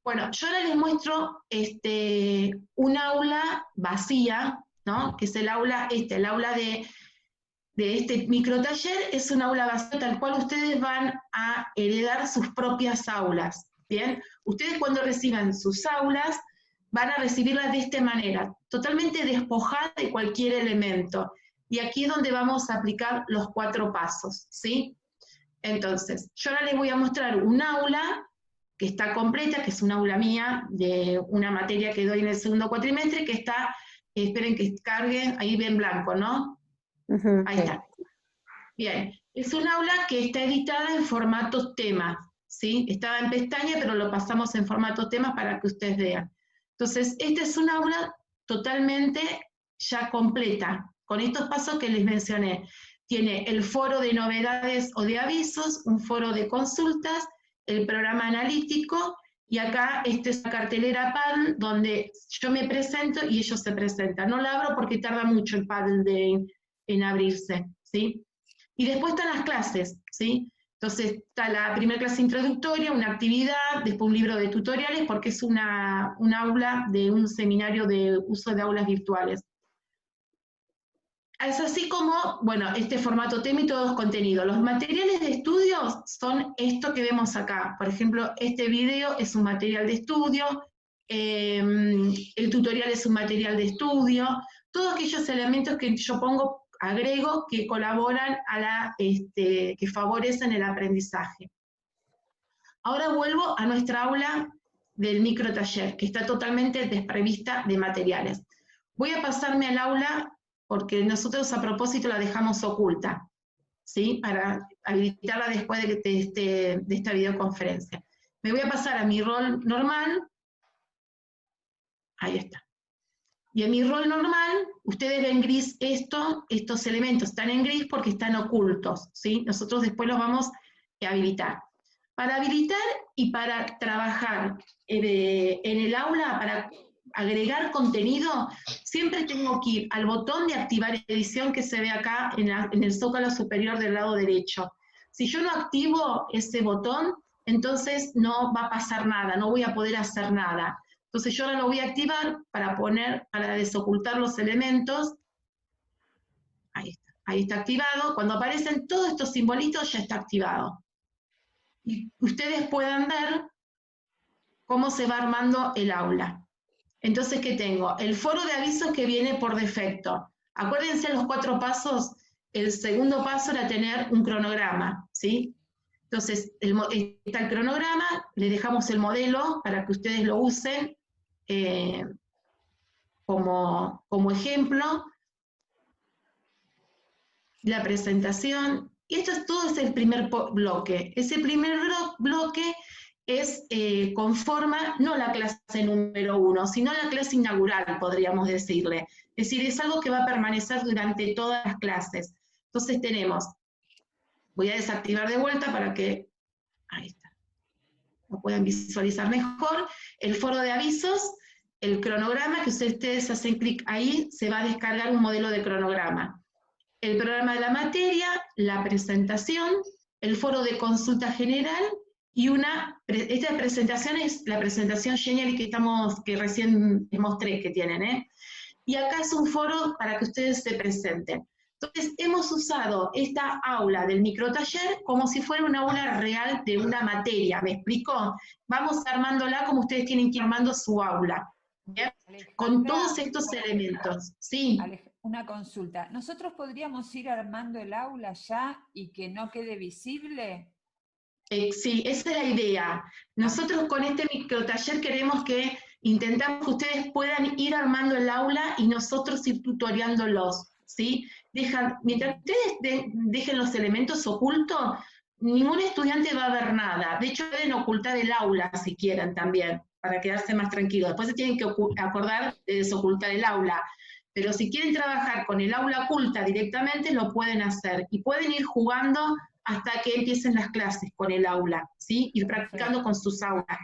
Bueno, yo ahora les muestro un aula vacía, ¿no? Que es el aula de este microtaller, es un aula vacía tal cual ustedes van a heredar sus propias aulas, ¿bien? Ustedes cuando reciban sus aulas van a recibirlas de esta manera, totalmente despojada de cualquier elemento. Y aquí es donde vamos a aplicar los 4 pasos, ¿sí? Entonces, yo ahora les voy a mostrar un aula que está completa, que es un aula mía, de una materia que doy en el segundo cuatrimestre, que está, esperen que cargue, ahí ven blanco, ¿no? Ahí está. Bien, es un aula que está editada en formato tema, ¿sí? Estaba en pestaña, pero lo pasamos en formato tema para que ustedes vean. Entonces, esta es un aula totalmente ya completa, con estos pasos que les mencioné. Tiene el foro de novedades o de avisos, un foro de consultas, el programa analítico, y acá es la cartelera Paddle, donde yo me presento y ellos se presentan. No la abro porque tarda mucho el Paddle en abrirse, ¿sí? Y después están las clases, ¿sí? Entonces está la primera clase introductoria, una actividad, después un libro de tutoriales, porque es un aula de un seminario de uso de aulas virtuales. Es así como, bueno, este formato tema y todos los contenidos. Los materiales de estudio son esto que vemos acá. Por ejemplo, este video es un material de estudio, el tutorial es un material de estudio, todos aquellos elementos que yo agrego que colaboran que favorecen el aprendizaje. Ahora vuelvo a nuestra aula del microtaller, que está totalmente desprovista de materiales. Voy a pasarme al aula porque nosotros a propósito la dejamos oculta, ¿sí? Para habilitarla después de esta videoconferencia. Me voy a pasar a mi rol normal. Ahí está. Y en mi rol normal, ustedes ven gris estos elementos están en gris porque están ocultos, ¿sí? Nosotros después los vamos a habilitar. Para habilitar y para trabajar en el aula, para agregar contenido, siempre tengo que ir al botón de activar edición que se ve acá en el zócalo superior del lado derecho. Si yo no activo ese botón, entonces no va a pasar nada, no voy a poder hacer nada. Entonces yo ahora lo voy a activar para desocultar los elementos. Ahí está activado. Cuando aparecen todos estos simbolitos ya está activado. Y ustedes puedan ver cómo se va armando el aula. Entonces, ¿qué tengo? El foro de avisos que viene por defecto. Acuérdense los 4 pasos. El segundo paso era tener un cronograma, ¿sí? Entonces, está el cronograma, les dejamos el modelo para que ustedes lo usen como ejemplo. La presentación, y todo es el primer bloque. Ese primer bloque conforma no la clase número 1, sino la clase inaugural, podríamos decirle. Es decir, es algo que va a permanecer durante todas las clases. Entonces tenemos, voy a desactivar de vuelta para que, ahí está, lo puedan visualizar mejor, el foro de avisos, el cronograma, que ustedes hacen clic ahí, se va a descargar un modelo de cronograma. El programa de la materia, la presentación, el foro de consulta general, y esta presentación es la presentación genial que recién les mostré que tienen, y acá es un foro para que ustedes se presenten. Entonces, hemos usado esta aula del microtaller como si fuera una aula real de una materia, ¿me explico? Vamos armándola como ustedes tienen que ir armando su aula, ¿bien? Con todos estos elementos, ¿sí? Una consulta. ¿Nosotros podríamos ir armando el aula ya y que no quede visible? Sí, esa es la idea. Nosotros con este microtaller queremos que intentamos que ustedes puedan ir armando el aula y nosotros ir tutoriándolos, ¿sí? Mientras ustedes dejen los elementos ocultos, ningún estudiante va a ver nada. De hecho, pueden ocultar el aula si quieren también, para quedarse más tranquilos. Después se tienen que acordar de desocultar el aula. Pero si quieren trabajar con el aula oculta directamente, lo pueden hacer. Y pueden ir jugando hasta que empiecen las clases con el aula, ¿sí? Ir practicando con sus aulas.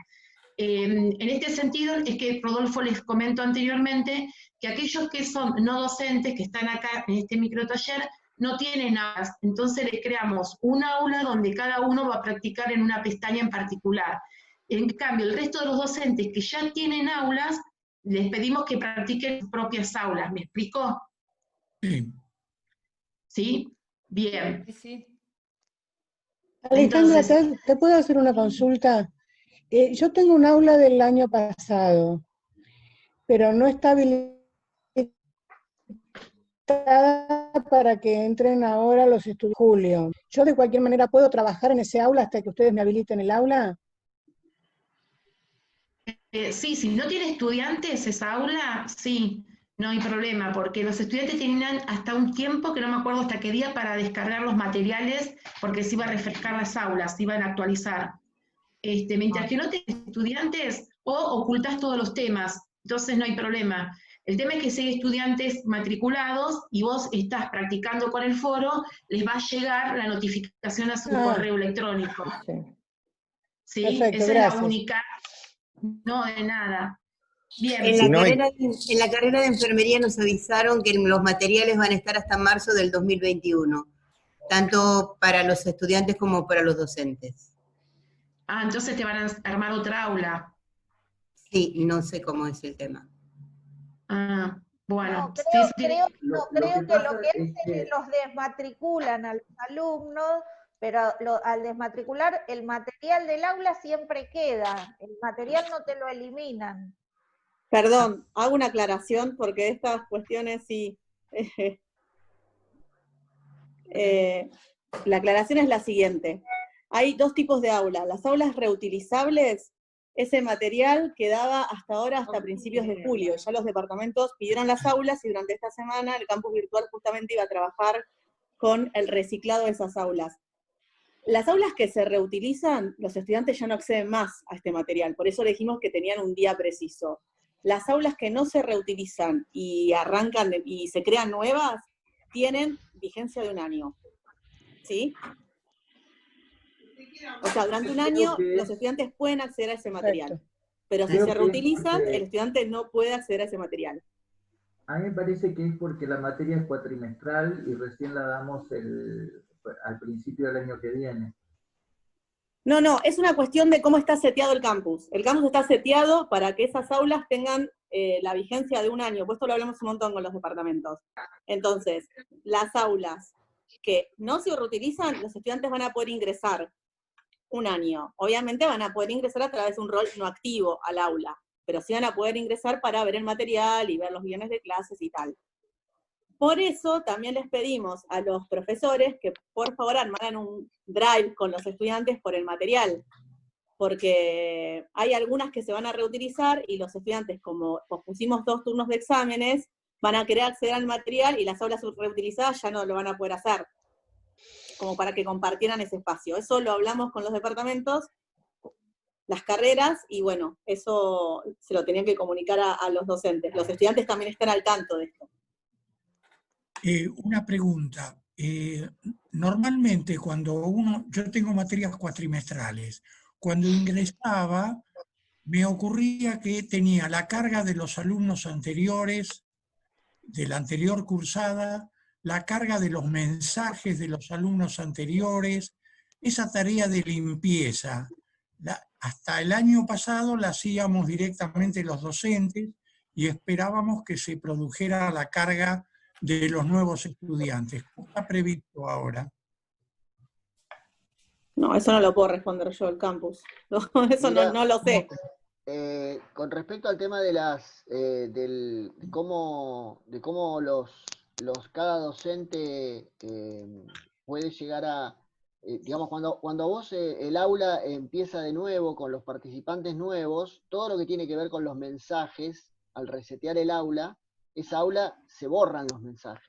En este sentido, es que Rodolfo les comentó anteriormente que aquellos que son no docentes, que están acá en este microtaller, no tienen aulas. Entonces les creamos un aula donde cada uno va a practicar en una pestaña en particular. En cambio, el resto de los docentes que ya tienen aulas, les pedimos que practiquen sus propias aulas. ¿Me explico? Sí. ¿Sí? Bien. Sí. Alejandra, Entonces, ¿te puedo hacer una consulta? Yo tengo un aula del año pasado, pero no está habilitada para que entren ahora los estudiantes de julio. ¿Yo de cualquier manera puedo trabajar en ese aula hasta que ustedes me habiliten el aula? Sí, si no tiene estudiantes esa aula, sí, no hay problema, porque los estudiantes tenían hasta un tiempo, que no me acuerdo hasta qué día, para descargar los materiales, porque se iba a refrescar las aulas, se iban a actualizar. Mientras que no tenés estudiantes, o ocultás todos los temas, entonces no hay problema. El tema es que si hay estudiantes matriculados y vos estás practicando con el foro, les va a llegar la notificación a su correo electrónico. ¿Sí? Perfecto, Esa gracias. es la única. No, de nada. Bien. En la carrera de enfermería nos avisaron que los materiales van a estar hasta marzo del 2021, tanto para los estudiantes como para los docentes. Ah, entonces te van a armar otra aula. Sí, no sé cómo es el tema. Ah, bueno. No, creo que lo que hacen es los desmatriculan a los alumnos, pero al desmatricular el material del aula siempre queda, el material no te lo eliminan. Perdón, hago una aclaración porque estas cuestiones sí. La aclaración es la siguiente. Hay dos tipos de aulas. Las aulas reutilizables, ese material quedaba hasta ahora, hasta principios de julio. Ya los departamentos pidieron las aulas y durante esta semana el campus virtual justamente iba a trabajar con el reciclado de esas aulas. Las aulas que se reutilizan, los estudiantes ya no acceden más a este material, por eso le dijimos que tenían un día preciso. Las aulas que no se reutilizan y arrancan y se crean nuevas, tienen vigencia de un año. ¿Sí? O sea, durante un año los estudiantes pueden acceder a ese material. Pero si se reutilizan, el estudiante no puede acceder a ese material. A mí me parece que es porque la materia es cuatrimestral y recién la damos al principio del año que viene. No, es una cuestión de cómo está seteado el campus. El campus está seteado para que esas aulas tengan la vigencia de un año, pues esto lo hablamos un montón con los departamentos. Entonces, las aulas que no se reutilizan, los estudiantes van a poder ingresar un año. Obviamente van a poder ingresar a través de un rol no activo al aula, pero sí van a poder ingresar para ver el material y ver los guiones de clases y tal. Por eso también les pedimos a los profesores que por favor armaran un drive con los estudiantes por el material, porque hay algunas que se van a reutilizar y los estudiantes, como pusimos 2 turnos de exámenes, van a querer acceder al material y las aulas reutilizadas ya no lo van a poder hacer, como para que compartieran ese espacio. Eso lo hablamos con los departamentos, las carreras, y bueno, eso se lo tenían que comunicar a los docentes. Los estudiantes también están al tanto de esto. Una pregunta. Normalmente yo tengo materias cuatrimestrales. Cuando ingresaba, me ocurría que tenía la carga de los alumnos anteriores, de la anterior cursada, la carga de los mensajes de los alumnos anteriores, esa tarea de limpieza. Hasta el año pasado la hacíamos directamente los docentes y esperábamos que se produjera la carga de los nuevos estudiantes. ¿Cómo está previsto ahora? No, eso no lo puedo responder yo, el campus. Eso Mira, no lo sé. Con respecto al tema de cómo cada docente puede llegar a, digamos, cuando vos el aula empieza de nuevo con los participantes nuevos, todo lo que tiene que ver con los mensajes, al resetear el aula, esa aula se borran los mensajes.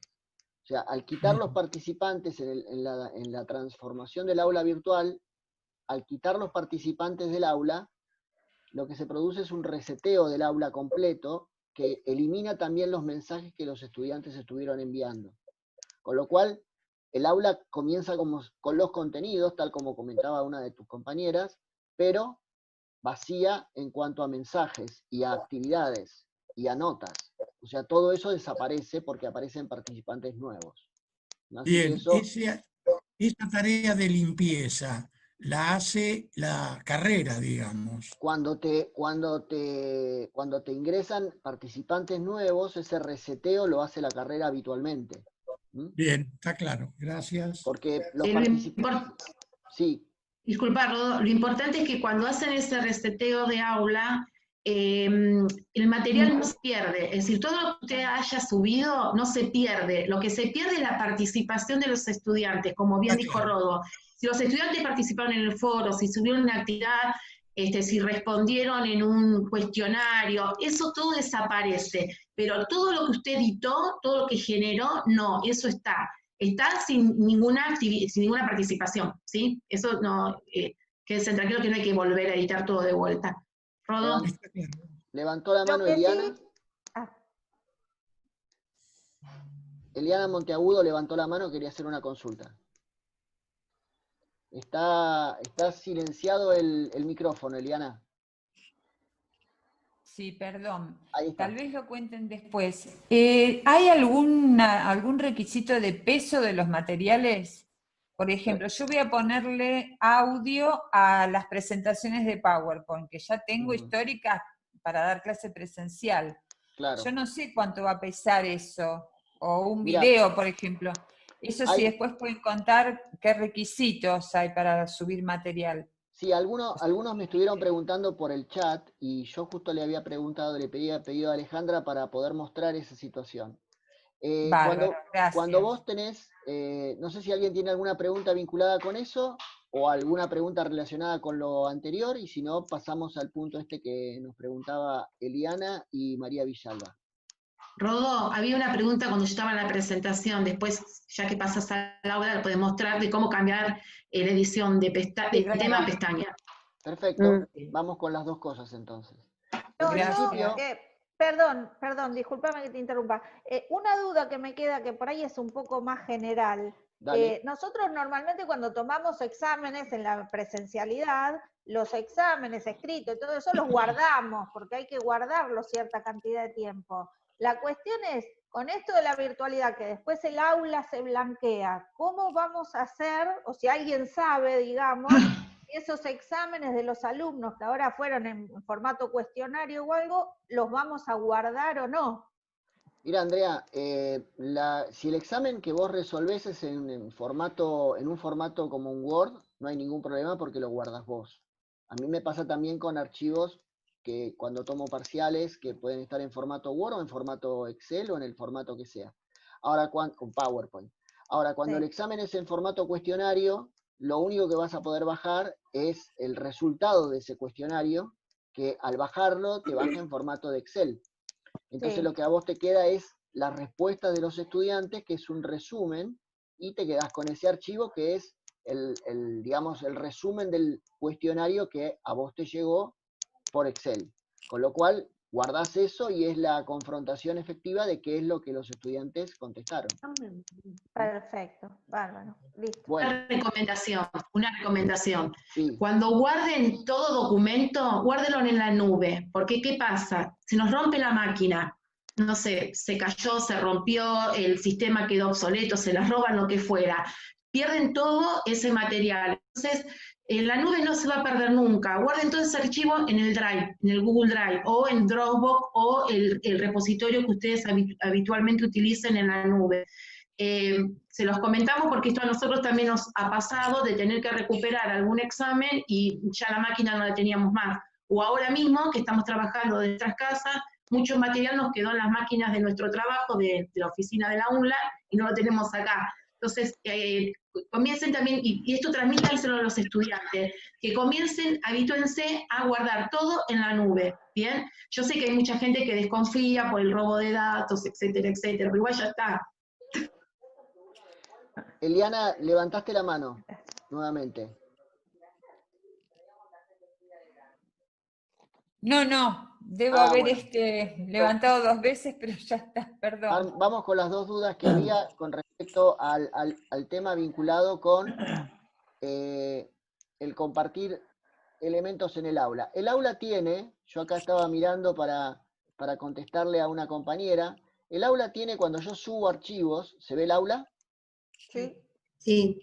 O sea, al quitar los participantes en la transformación del aula virtual, al quitar los participantes del aula, lo que se produce es un reseteo del aula completo que elimina también los mensajes que los estudiantes estuvieron enviando. Con lo cual, el aula comienza con los contenidos, tal como comentaba una de tus compañeras, pero vacía en cuanto a mensajes y a actividades y a notas. O sea, todo eso desaparece porque aparecen participantes nuevos. Así Bien, que esa tarea de limpieza la hace la carrera, digamos. Cuando te ingresan participantes nuevos, ese reseteo lo hace la carrera habitualmente. Bien, está claro, gracias. Porque los participantes... Sí. Disculpa, Rodo, lo importante es que cuando hacen ese reseteo de aula, el material no se pierde. Es decir, todo lo que usted haya subido no se pierde. Lo que se pierde es la participación de los estudiantes, como bien dijo Rodo. Si los estudiantes participaron en el foro, si subieron una actividad, si respondieron en un cuestionario, eso todo desaparece. Pero todo lo que usted editó, todo lo que generó, no, eso está sin ninguna participación, ¿sí? Eso no, quédense tranquilos que no hay que volver a editar todo de vuelta. Rodo. Levantó la mano Eliana. Eliana Monteagudo levantó la mano, quería hacer una consulta. Está silenciado el micrófono, Eliana. Sí, perdón. Ahí Tal vez lo cuenten después. ¿Hay algún requisito de peso de los materiales? Por ejemplo, yo voy a ponerle audio a las presentaciones de PowerPoint, que ya tengo históricas para dar clase presencial. Claro. Yo no sé cuánto va a pesar eso. O un video, por ejemplo. Eso sí, después pueden contar qué requisitos hay para subir material. Sí, algunos me estuvieron preguntando por el chat y yo justo le había pedido a Alejandra para poder mostrar esa situación. Cuando vos tenés, no sé si alguien tiene alguna pregunta vinculada con eso o alguna pregunta relacionada con lo anterior, y si no, pasamos al punto que nos preguntaba Eliana y María Villalba. Rodo, había una pregunta cuando yo estaba en la presentación, después, ya que pasas al aula, puedes mostrar de cómo cambiar la edición de tema a pestaña. Perfecto, vamos con las dos cosas entonces. Perdón, discúlpame que te interrumpa. Una duda que me queda, que por ahí es un poco más general. Nosotros normalmente cuando tomamos exámenes en la presencialidad, los exámenes escritos y todo eso los guardamos, porque hay que guardarlos cierta cantidad de tiempo. La cuestión es, con esto de la virtualidad, que después el aula se blanquea, ¿cómo vamos a hacer, o si alguien sabe, digamos, esos exámenes de los alumnos que ahora fueron en formato cuestionario o algo, los vamos a guardar o no? Mira, Andrea, si el examen que vos resolvés es en un formato como un Word, no hay ningún problema porque lo guardas vos. A mí me pasa también con archivos que cuando tomo parciales que pueden estar en formato Word o en formato Excel o en el formato que sea. Ahora, con PowerPoint. Ahora, cuando el examen es en formato cuestionario, lo único que vas a poder bajar es el resultado de ese cuestionario, que al bajarlo te baja en formato de Excel. Entonces lo que a vos te queda es las respuestas de los estudiantes, que es un resumen, y te quedás con ese archivo que es digamos, el resumen del cuestionario que a vos te llegó por Excel. Con lo cual, guardás eso y es la confrontación efectiva de qué es lo que los estudiantes contestaron. Perfecto, bárbaro, listo. Bueno. Una recomendación. Sí. Cuando guarden todo documento, guárdenlo en la nube, porque ¿qué pasa? Si nos rompe la máquina, no sé, se cayó, se rompió, el sistema quedó obsoleto, se la roban, lo que fuera, pierden todo ese material. Entonces, en la nube no se va a perder nunca. Guarden todo ese archivo en el Drive, en el Google Drive, o en Dropbox, o el repositorio que ustedes habitualmente utilicen en la nube. Se los comentamos porque esto a nosotros también nos ha pasado de tener que recuperar algún examen y ya la máquina no la teníamos más. O ahora mismo, que estamos trabajando de nuestras casas, mucho material nos quedó en las máquinas de nuestro trabajo, de la oficina de la UNLA, y no lo tenemos acá. Entonces, comiencen también, y esto transmítanselo a los estudiantes, que comiencen, habitúense a guardar todo en la nube, ¿bien? Yo sé que hay mucha gente que desconfía por el robo de datos, etcétera, etcétera, pero igual ya está. Eliana, levantaste la mano, nuevamente. No, debo haber levantado 2 veces, pero ya está, perdón. Vamos con las 2 dudas que había con respecto al tema vinculado con el compartir elementos en el aula. El aula tiene, yo acá estaba mirando para contestarle a una compañera, el aula tiene, cuando yo subo archivos, ¿se ve el aula? Sí. Sí.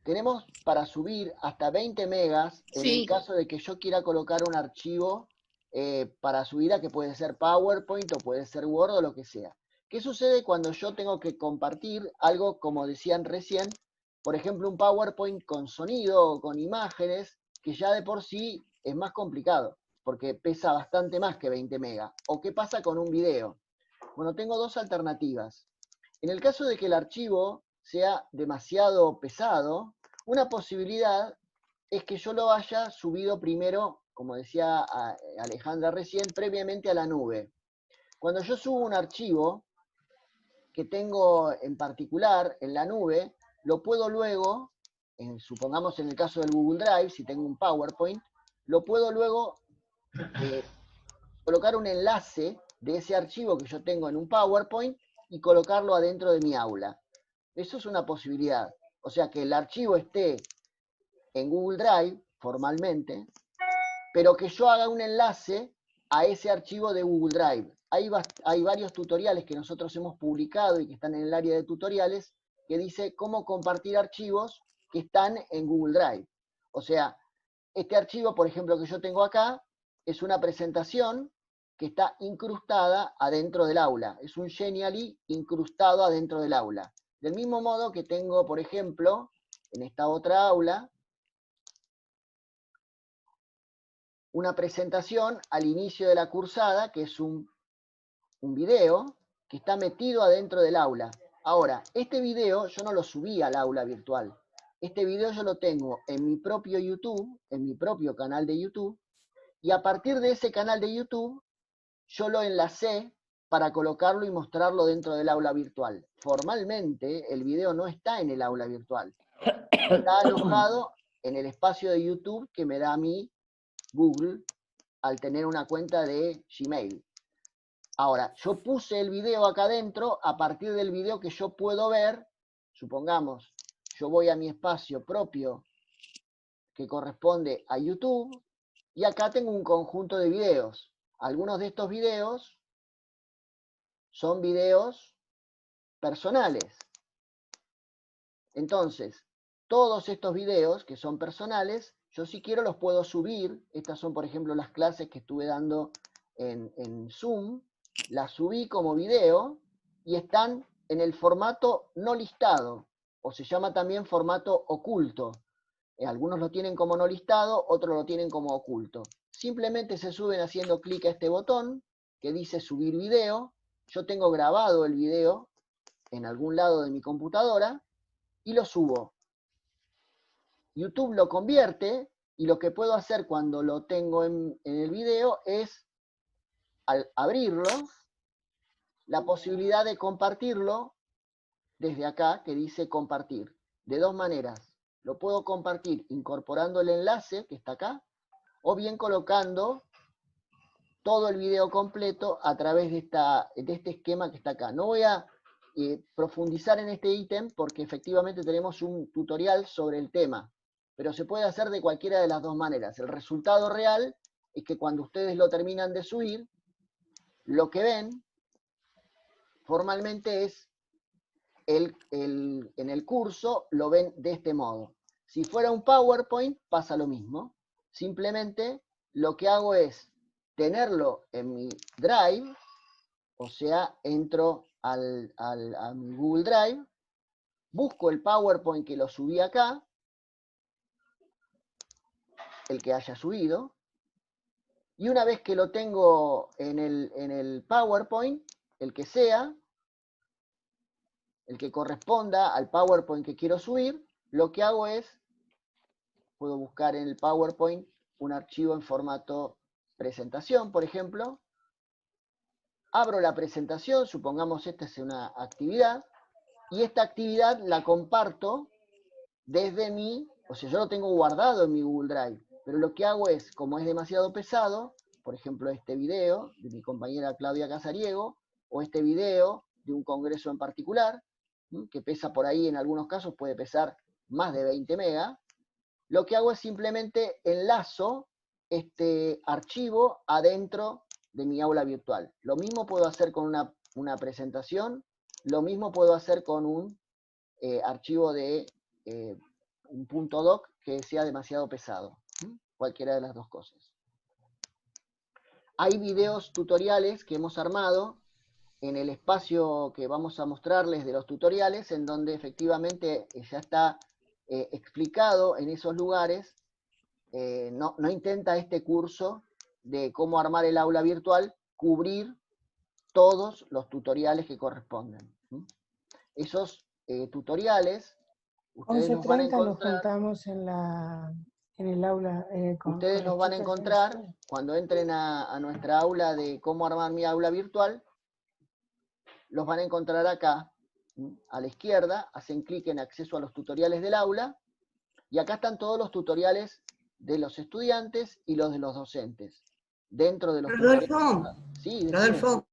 Tenemos para subir hasta 20 megas en el caso de que yo quiera colocar un archivo para subida, que puede ser PowerPoint o puede ser Word o lo que sea. ¿Qué sucede cuando yo tengo que compartir algo, como decían recién, por ejemplo, un PowerPoint con sonido o con imágenes, que ya de por sí es más complicado, porque pesa bastante más que 20 megas? ¿O qué pasa con un video? Bueno, tengo 2 alternativas. En el caso de que el archivo sea demasiado pesado, una posibilidad es que yo lo haya subido primero, como decía Alejandra recién, previamente a la nube. Cuando yo subo un archivo que tengo en particular en la nube, lo puedo luego, supongamos en el caso del Google Drive, si tengo un PowerPoint, lo puedo luego colocar un enlace de ese archivo que yo tengo en un PowerPoint y colocarlo adentro de mi aula. Eso es una posibilidad. O sea, que el archivo esté en Google Drive, formalmente, pero que yo haga un enlace a ese archivo de Google Drive. Hay varios tutoriales que nosotros hemos publicado y que están en el área de tutoriales, que dice cómo compartir archivos que están en Google Drive. O sea, este archivo, por ejemplo, que yo tengo acá, es una presentación que está incrustada adentro del aula. Es un Genially incrustado adentro del aula. Del mismo modo que tengo, por ejemplo, en esta otra aula, una presentación al inicio de la cursada, que es un video que está metido adentro del aula. Ahora, este video yo no lo subí al aula virtual. Este video yo lo tengo en mi propio YouTube, en mi propio canal de YouTube, y a partir de ese canal de YouTube, yo lo enlacé para colocarlo y mostrarlo dentro del aula virtual. Formalmente, el video no está en el aula virtual. Está alojado en el espacio de YouTube que me da a mí Google al tener una cuenta de Gmail. Ahora, yo puse el video acá adentro a partir del video que yo puedo ver. Supongamos, yo voy a mi espacio propio que corresponde a YouTube y acá tengo un conjunto de videos. Algunos de estos videos son videos personales. Entonces, todos estos videos que son personales, yo si quiero los puedo subir. Estas son, por ejemplo, las clases que estuve dando en Zoom. Las subí como video y están en el formato no listado, o se llama también formato oculto. Algunos lo tienen como no listado, otros lo tienen como oculto. Simplemente se suben haciendo clic a este botón que dice subir video. Yo tengo grabado el video en algún lado de mi computadora y lo subo. YouTube lo convierte y lo que puedo hacer cuando lo tengo en el video es, al abrirlo, la posibilidad de compartirlo desde acá, que dice compartir. De dos maneras. Lo puedo compartir incorporando el enlace que está acá, o bien colocando todo el video completo a través de este esquema que está acá. No voy a profundizar en este ítem porque efectivamente tenemos un tutorial sobre el tema, pero se puede hacer de cualquiera de las dos maneras. El resultado real es que cuando ustedes lo terminan de subir, lo que ven formalmente es en el curso lo ven de este modo. Si fuera un PowerPoint pasa lo mismo. Simplemente lo que hago es tenerlo en mi Drive, o sea, entro a mi Google Drive, busco el PowerPoint que lo subí acá, el que haya subido, y una vez que lo tengo en el PowerPoint, el que sea, el que corresponda al PowerPoint que quiero subir, lo que hago es, puedo buscar en el PowerPoint un archivo en formato presentación, por ejemplo. Abro la presentación, supongamos esta es una actividad, y esta actividad la comparto desde o sea, yo lo tengo guardado en mi Google Drive, pero lo que hago es, como es demasiado pesado, por ejemplo este video de mi compañera Claudia Casariego, o este video de un congreso en particular, que pesa por ahí, en algunos casos puede pesar más de 20 megas, lo que hago es simplemente enlazo este archivo adentro de mi aula virtual. Lo mismo puedo hacer con una presentación, lo mismo puedo hacer con un archivo de un .doc que sea demasiado pesado. Cualquiera de las dos cosas. Hay videos tutoriales que hemos armado en el espacio que vamos a mostrarles de los tutoriales, en donde efectivamente ya está explicado en esos lugares. No intenta este curso de cómo armar el aula virtual cubrir todos los tutoriales que corresponden. Esos tutoriales, ustedes nos van a 11:30 nos encontrar, juntamos en el aula. ustedes nos van a encontrar cuando entren a nuestra aula de cómo armar mi aula virtual. Los van a encontrar acá, a la izquierda, hacen clic en acceso a los tutoriales del aula, y acá están todos los tutoriales de los estudiantes y los de los docentes. Dentro de los Rodolfo, sí, Rodolfo.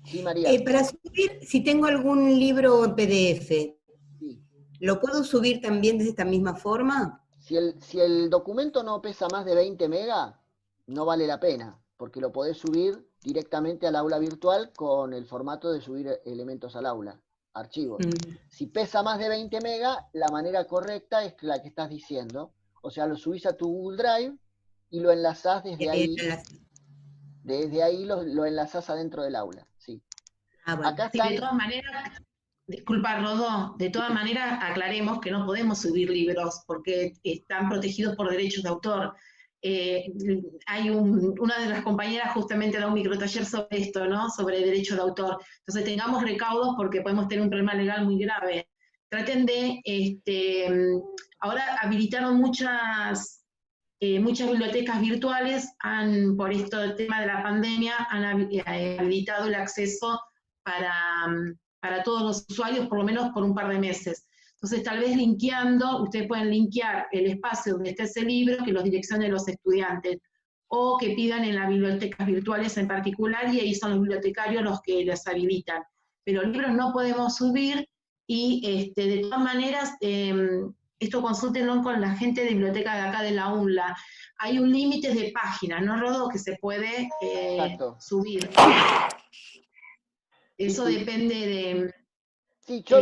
Sí, María. Para subir, si tengo algún libro en PDF, sí. ¿Lo puedo subir también de esta misma forma? Si el documento no pesa más de 20 megas, no vale la pena, porque lo podés subir directamente al aula virtual con el formato de subir elementos al aula, archivos. Si pesa más de 20 megas, la manera correcta es la que estás diciendo. O sea, lo subís a tu Google Drive y lo enlazás desde ahí. Desde ahí lo enlazás adentro del aula. Sí. Bueno. Acá están... Sí, de todas maneras, disculpa Rodó, de todas maneras aclaremos que no podemos subir libros porque están protegidos por derechos de autor. Hay una de las compañeras justamente da un microtaller sobre esto, ¿no? Sobre derechos de autor. Entonces tengamos recaudos porque podemos tener un problema legal muy grave. Traten de, ahora habilitaron muchas bibliotecas virtuales, por esto del tema de la pandemia, han habilitado el acceso para todos los usuarios, por lo menos por un par de meses. Entonces, tal vez linkeando, ustedes pueden linkear el espacio donde está ese libro, que los direccione los estudiantes, o que pidan en las bibliotecas virtuales en particular, y ahí son los bibliotecarios los que las habilitan. Pero libros no podemos subir, y de todas maneras, esto consúltenlo con la gente de biblioteca de acá de la UNLA. Hay un límite de páginas, ¿no, Rodo? Que se puede subir. Eso sí. Depende de... Sí, yo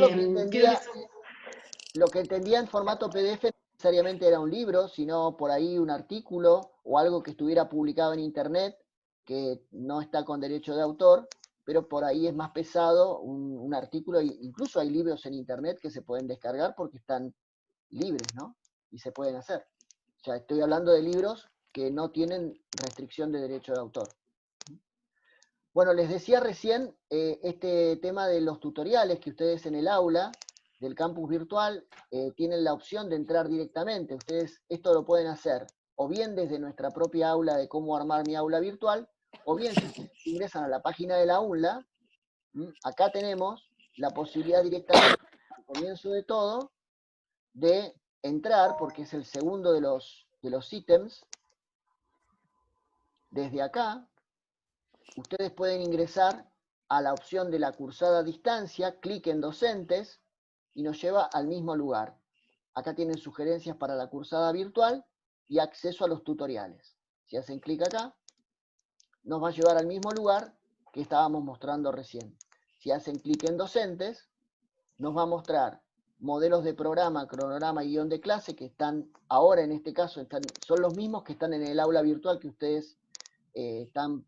lo que entendía en formato PDF no necesariamente era un libro, sino por ahí un artículo o algo que estuviera publicado en internet, que no está con derecho de autor, pero por ahí es más pesado un artículo. Incluso hay libros en internet que se pueden descargar porque están libres, ¿no? Y se pueden hacer. O sea, estoy hablando de libros que no tienen restricción de derecho de autor. Bueno, les decía recién este tema de los tutoriales que ustedes en el aula del campus virtual tienen la opción de entrar directamente. Ustedes esto lo pueden hacer o bien desde nuestra propia aula de cómo armar mi aula virtual, o bien si ustedes ingresan a la página de la UNLA, acá tenemos la posibilidad directamente, al comienzo de todo, de entrar, porque es el segundo de los ítems. Desde acá, ustedes pueden ingresar a la opción de la cursada a distancia, clic en docentes, y nos lleva al mismo lugar. Acá tienen sugerencias para la cursada virtual y acceso a los tutoriales. Si hacen clic acá, nos va a llevar al mismo lugar que estábamos mostrando recién. Si hacen clic en docentes, nos va a mostrar modelos de programa, cronograma y guión de clase, que están ahora en este caso, son los mismos que están en el aula virtual que ustedes están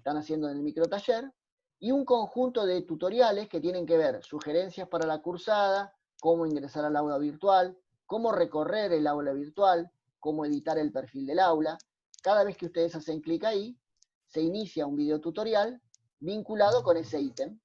haciendo en el microtaller, y un conjunto de tutoriales que tienen que ver sugerencias para la cursada, cómo ingresar al aula virtual, cómo recorrer el aula virtual, cómo editar el perfil del aula. Cada vez que ustedes hacen clic ahí, se inicia un video tutorial vinculado con ese ítem.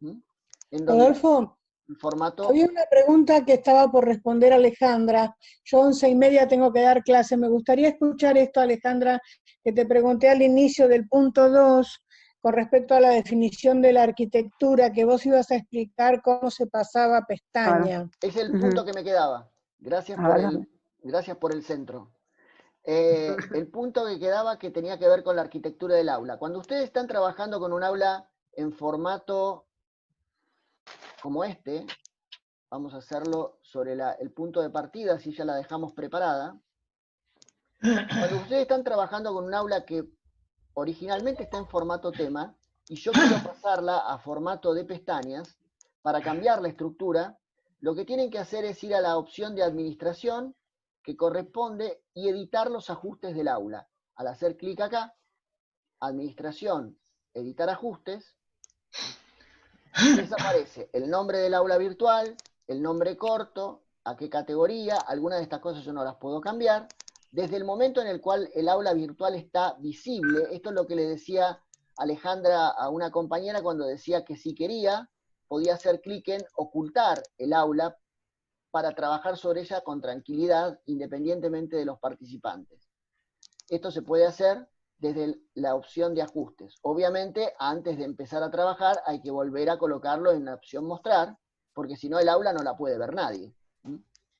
En donde Rodolfo, el formato... había una pregunta que estaba por responder Alejandra. Yo 11:30 tengo que dar clase. Me gustaría escuchar esto, Alejandra, que te pregunté al inicio del punto 2, con respecto a la definición de la arquitectura, que vos ibas a explicar cómo se pasaba a pestaña. Es el punto que me quedaba. Gracias por el centro. El punto que quedaba que tenía que ver con la arquitectura del aula. Cuando ustedes están trabajando con un aula en formato como este, vamos a hacerlo sobre el punto de partida, así ya la dejamos preparada. Cuando ustedes están trabajando con un aula que originalmente está en formato tema, y yo quiero pasarla a formato de pestañas, para cambiar la estructura, lo que tienen que hacer es ir a la opción de administración, que corresponde, y editar los ajustes del aula. Al hacer clic acá, administración, editar ajustes, les aparece el nombre del aula virtual, el nombre corto, a qué categoría, algunas de estas cosas yo no las puedo cambiar. Desde el momento en el cual el aula virtual está visible, esto es lo que le decía Alejandra a una compañera cuando decía que si quería, podía hacer clic en ocultar el aula para trabajar sobre ella con tranquilidad, independientemente de los participantes. Esto se puede hacer desde la opción de ajustes. Obviamente, antes de empezar a trabajar, hay que volver a colocarlo en la opción mostrar, porque si no el aula no la puede ver nadie.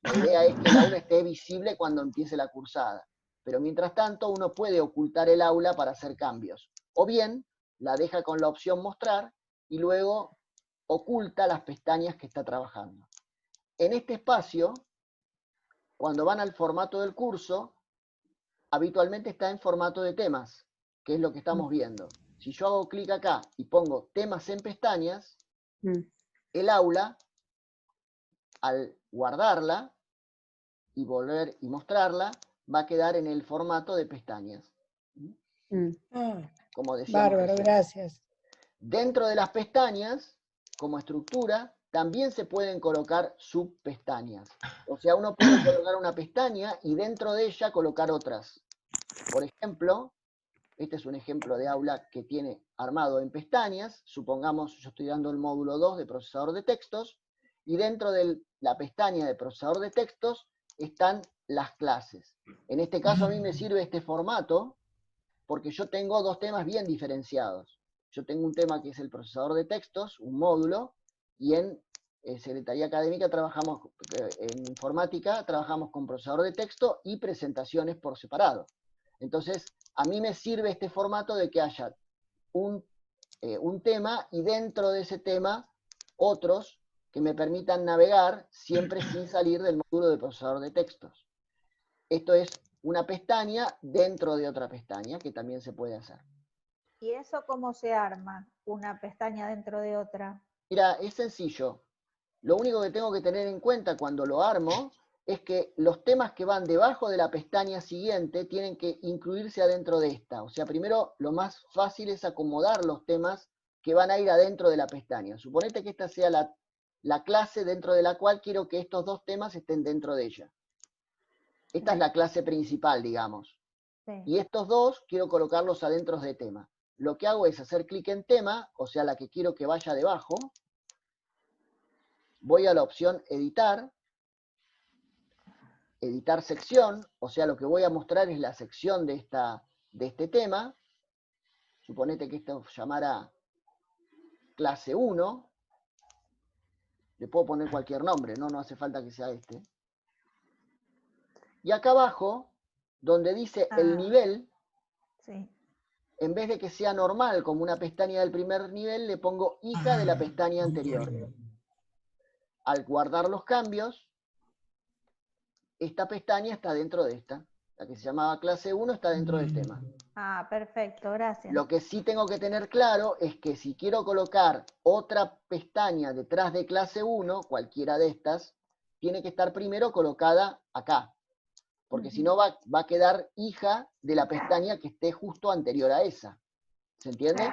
La idea es que el aula esté visible cuando empiece la cursada. Pero mientras tanto, uno puede ocultar el aula para hacer cambios. O bien, la deja con la opción mostrar y luego oculta las pestañas que está trabajando. En este espacio, cuando van al formato del curso, habitualmente está en formato de temas, que es lo que estamos viendo. Si yo hago clic acá y pongo temas en pestañas, el aula, al guardarla y volver y mostrarla, va a quedar en el formato de pestañas. Como decíamos Bárbaro, recién. gracias. Dentro de las pestañas, como estructura, también se pueden colocar subpestañas. O sea, uno puede colocar una pestaña y dentro de ella colocar otras. Por ejemplo, este es un ejemplo de aula que tiene armado en pestañas. Supongamos, yo estoy dando el módulo 2 de procesador de textos, y dentro de la pestaña de procesador de textos están las clases. En este caso a mí me sirve este formato, porque yo tengo dos temas bien diferenciados. Yo tengo un tema que es el procesador de textos, un módulo, y en Secretaría Académica trabajamos, en informática, trabajamos con procesador de texto y presentaciones por separado. Entonces, a mí me sirve este formato de que haya un tema y dentro de ese tema otros que me permitan navegar siempre sin salir del módulo de procesador de textos. Esto es una pestaña dentro de otra pestaña que también se puede hacer. ¿Y eso cómo se arma? Una pestaña dentro de otra. Mira, es sencillo. Lo único que tengo que tener en cuenta cuando lo armo es que los temas que van debajo de la pestaña siguiente tienen que incluirse adentro de esta. O sea, primero lo más fácil es acomodar los temas que van a ir adentro de la pestaña. Suponete que esta sea la clase dentro de la cual quiero que estos dos temas estén dentro de ella. Esta es la clase principal, digamos. Sí. Y estos dos quiero colocarlos adentro de tema. lo que hago es hacer clic en tema, o sea, la que quiero que vaya debajo, voy a la opción editar, editar sección, o sea, lo que voy a mostrar es la sección de este tema. Suponete que esto se llamara clase 1, le puedo poner cualquier nombre, no hace falta que sea este. Y acá abajo, donde dice el nivel, sí. En vez de que sea normal como una pestaña del primer nivel, le pongo hija de la pestaña anterior. Al guardar los cambios, esta pestaña está dentro de esta. La que se llamaba clase 1 está dentro del tema. Ah, perfecto, gracias. Lo que sí tengo que tener claro es que si quiero colocar otra pestaña detrás de clase 1, cualquiera de estas, tiene que estar primero colocada acá. Porque si no va a quedar hija de la pestaña que esté justo anterior a esa. ¿Se entiende?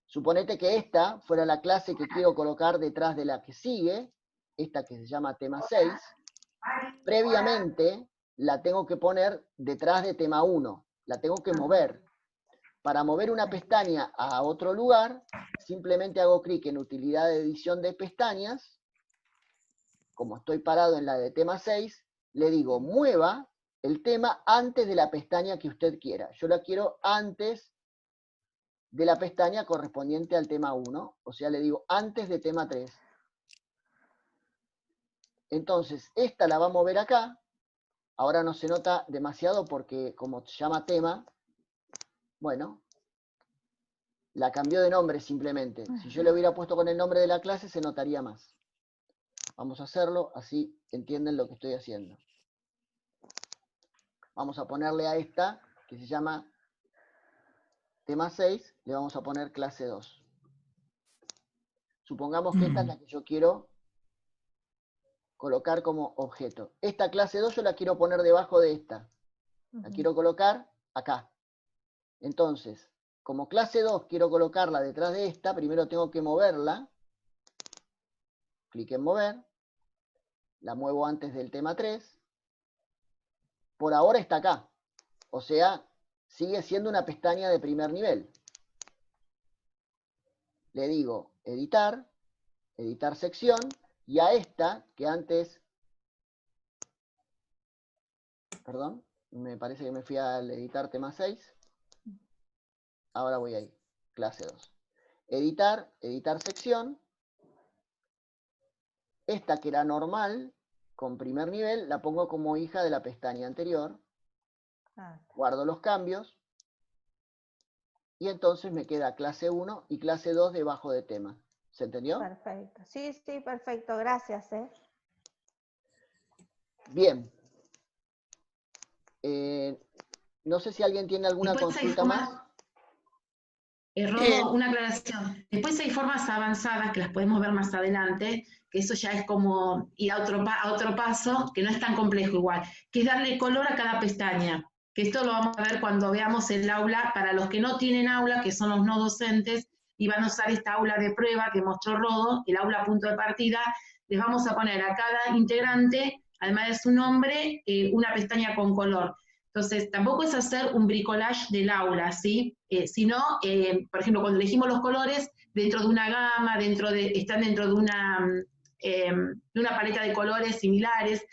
Suponete que esta fuera la clase que quiero colocar detrás de la que sigue, esta que se llama tema 6. Previamente la tengo que poner detrás de tema 1. La tengo que mover. Para mover una pestaña a otro lugar, simplemente hago clic en utilidad de edición de pestañas. Como estoy parado en la de tema 6, le digo mueva el tema antes de la pestaña que usted quiera. Yo la quiero antes de la pestaña correspondiente al tema 1, o sea, le digo antes de tema 3. Entonces, esta la va a mover acá. Ahora no se nota demasiado porque como se llama tema, bueno, la cambió de nombre simplemente. Si yo le hubiera puesto con el nombre de la clase, se notaría más. Vamos a hacerlo, así entienden lo que estoy haciendo. Vamos a ponerle a esta, que se llama tema 6, le vamos a poner clase 2. Supongamos que esta es la que yo quiero colocar como objeto. Esta clase 2 yo la quiero poner debajo de esta. La quiero colocar acá. Entonces, como clase 2 quiero colocarla detrás de esta, primero tengo que moverla. Clic en mover. La muevo antes del tema 3. Por ahora está acá. O sea, sigue siendo una pestaña de primer nivel. Le digo editar, editar sección, y a esta, que antes, perdón, me parece que me fui al editar tema 6, ahora voy ahí, clase 2. Editar, editar sección, esta que era normal, con primer nivel, la pongo como hija de la pestaña anterior, guardo los cambios, y entonces me queda clase 1 y clase 2 debajo de tema. ¿Se entendió? Perfecto. Sí, sí, perfecto. Gracias. Bien. No sé si alguien tiene alguna consulta más. Rodo, una aclaración. Después hay formas avanzadas que las podemos ver más adelante, que eso ya es como ir a otro paso, que no es tan complejo igual, que es darle color a cada pestaña. Que esto lo vamos a ver cuando veamos el aula, para los que no tienen aula, que son los no docentes, y van a usar esta aula de prueba que mostró Rodo, el aula punto de partida, les vamos a poner a cada integrante, además de su nombre, una pestaña con color. Entonces, tampoco es hacer un bricolage del aula, ¿sí? Sino, por ejemplo, cuando elegimos los colores, dentro de una gama, están dentro de una paleta de colores similares,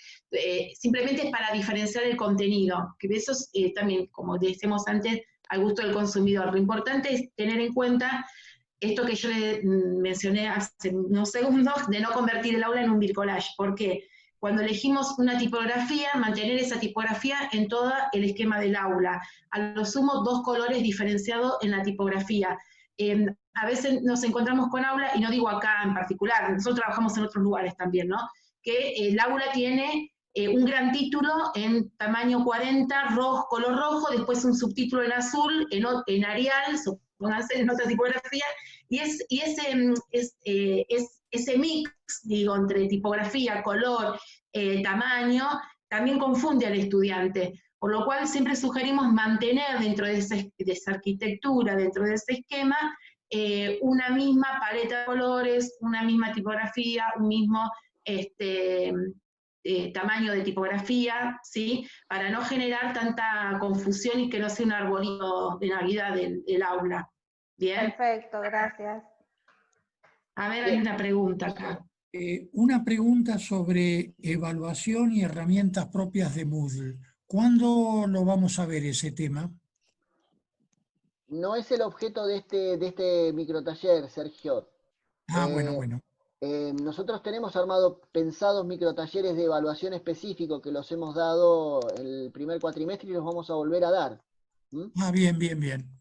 simplemente es para diferenciar el contenido, que eso es también, como decíamos antes, al gusto del consumidor. Lo importante es tener en cuenta esto que yo le mencioné hace unos segundos, de no convertir el aula en un bricolage. ¿Por qué? Cuando elegimos una tipografía, mantener esa tipografía en todo el esquema del aula. A lo sumo, 2 colores diferenciados en la tipografía. A veces nos encontramos con aula, y no digo acá en particular, nosotros trabajamos en otros lugares también, ¿no? Que el aula tiene un gran título en tamaño 40, color rojo, después un subtítulo en azul, en Arial, supónganse, en otra tipografía, y ese mix, digo, entre tipografía, color, tamaño, también confunde al estudiante, por lo cual siempre sugerimos mantener dentro de esa arquitectura, dentro de ese esquema, una misma paleta de colores, una misma tipografía, un mismo tamaño de tipografía, ¿sí? Para no generar tanta confusión y que no sea un arbolito de Navidad del aula. ¿Bien? Perfecto, gracias. A ver, hay una pregunta acá. Una pregunta sobre evaluación y herramientas propias de Moodle. ¿Cuándo lo vamos a ver ese tema? No es el objeto de este microtaller, Sergio. Bueno. Nosotros tenemos pensados microtalleres de evaluación específico que los hemos dado el primer cuatrimestre y los vamos a volver a dar. Bien.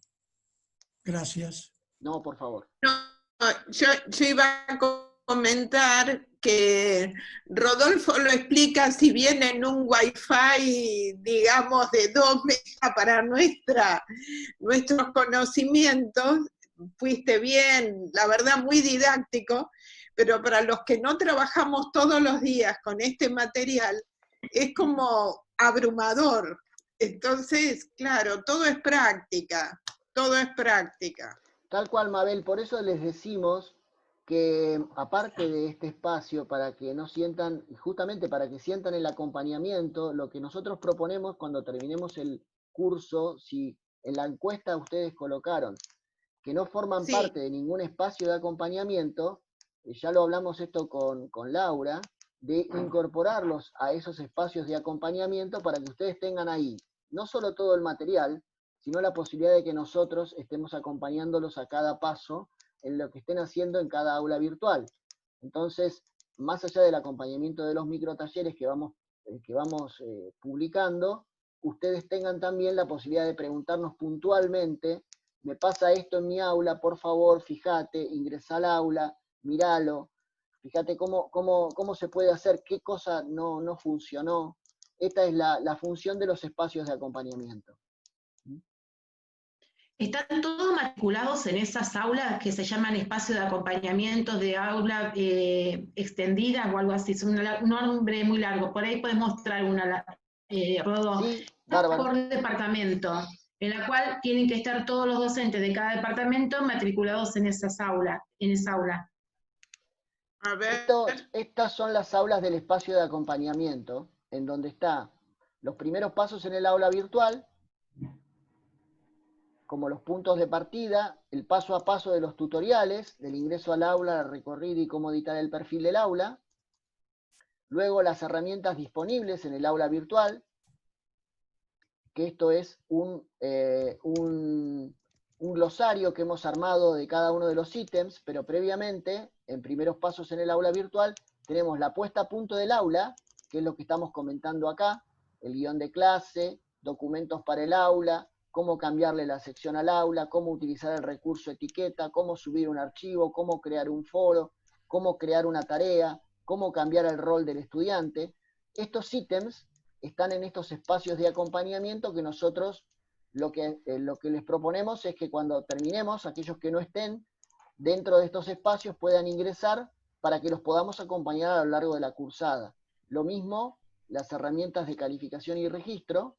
Gracias. No, por favor. No, yo iba a comentar que Rodolfo lo explica, si bien en un Wi-Fi, digamos, de 2 megas para nuestros conocimientos, fuiste bien, la verdad, muy didáctico, pero para los que no trabajamos todos los días con este material, es como abrumador. Entonces, claro, todo es práctica. Tal cual, Mabel, por eso les decimos que aparte de este espacio, para que no sientan, justamente para que sientan el acompañamiento, lo que nosotros proponemos cuando terminemos el curso, si en la encuesta ustedes colocaron que no forman parte de ningún espacio de acompañamiento, ya lo hablamos esto con Laura, de incorporarlos a esos espacios de acompañamiento para que ustedes tengan ahí no solo todo el material, sino la posibilidad de que nosotros estemos acompañándolos a cada paso en lo que estén haciendo en cada aula virtual. Entonces, más allá del acompañamiento de los microtalleres que vamos publicando, ustedes tengan también la posibilidad de preguntarnos puntualmente: me pasa esto en mi aula, por favor, fíjate, ingresa al aula, míralo, fíjate cómo se puede hacer, qué cosa no funcionó. Esta es la función de los espacios de acompañamiento. ¿Están todos matriculados en esas aulas que se llaman espacios de acompañamiento de aula extendida o algo así? Es un nombre muy largo. Por ahí podemos mostrar una, Rodo. Sí, bárbaro. Por departamento, en la cual tienen que estar todos los docentes de cada departamento matriculados en esa aula. A ver. Estas son las aulas del espacio de acompañamiento, en donde está los primeros pasos en el aula virtual, como los puntos de partida, el paso a paso de los tutoriales, del ingreso al aula, el recorrido y cómo editar el perfil del aula. Luego las herramientas disponibles en el aula virtual, que esto es un glosario que hemos armado de cada uno de los ítems, pero previamente, en primeros pasos en el aula virtual, tenemos la puesta a punto del aula, que es lo que estamos comentando acá, el guión de clase, documentos para el aula, cómo cambiarle la sección al aula, cómo utilizar el recurso etiqueta, cómo subir un archivo, cómo crear un foro, cómo crear una tarea, cómo cambiar el rol del estudiante. Estos ítems están en estos espacios de acompañamiento que nosotros lo que les proponemos es que cuando terminemos, aquellos que no estén dentro de estos espacios puedan ingresar para que los podamos acompañar a lo largo de la cursada. Lo mismo, las herramientas de calificación y registro,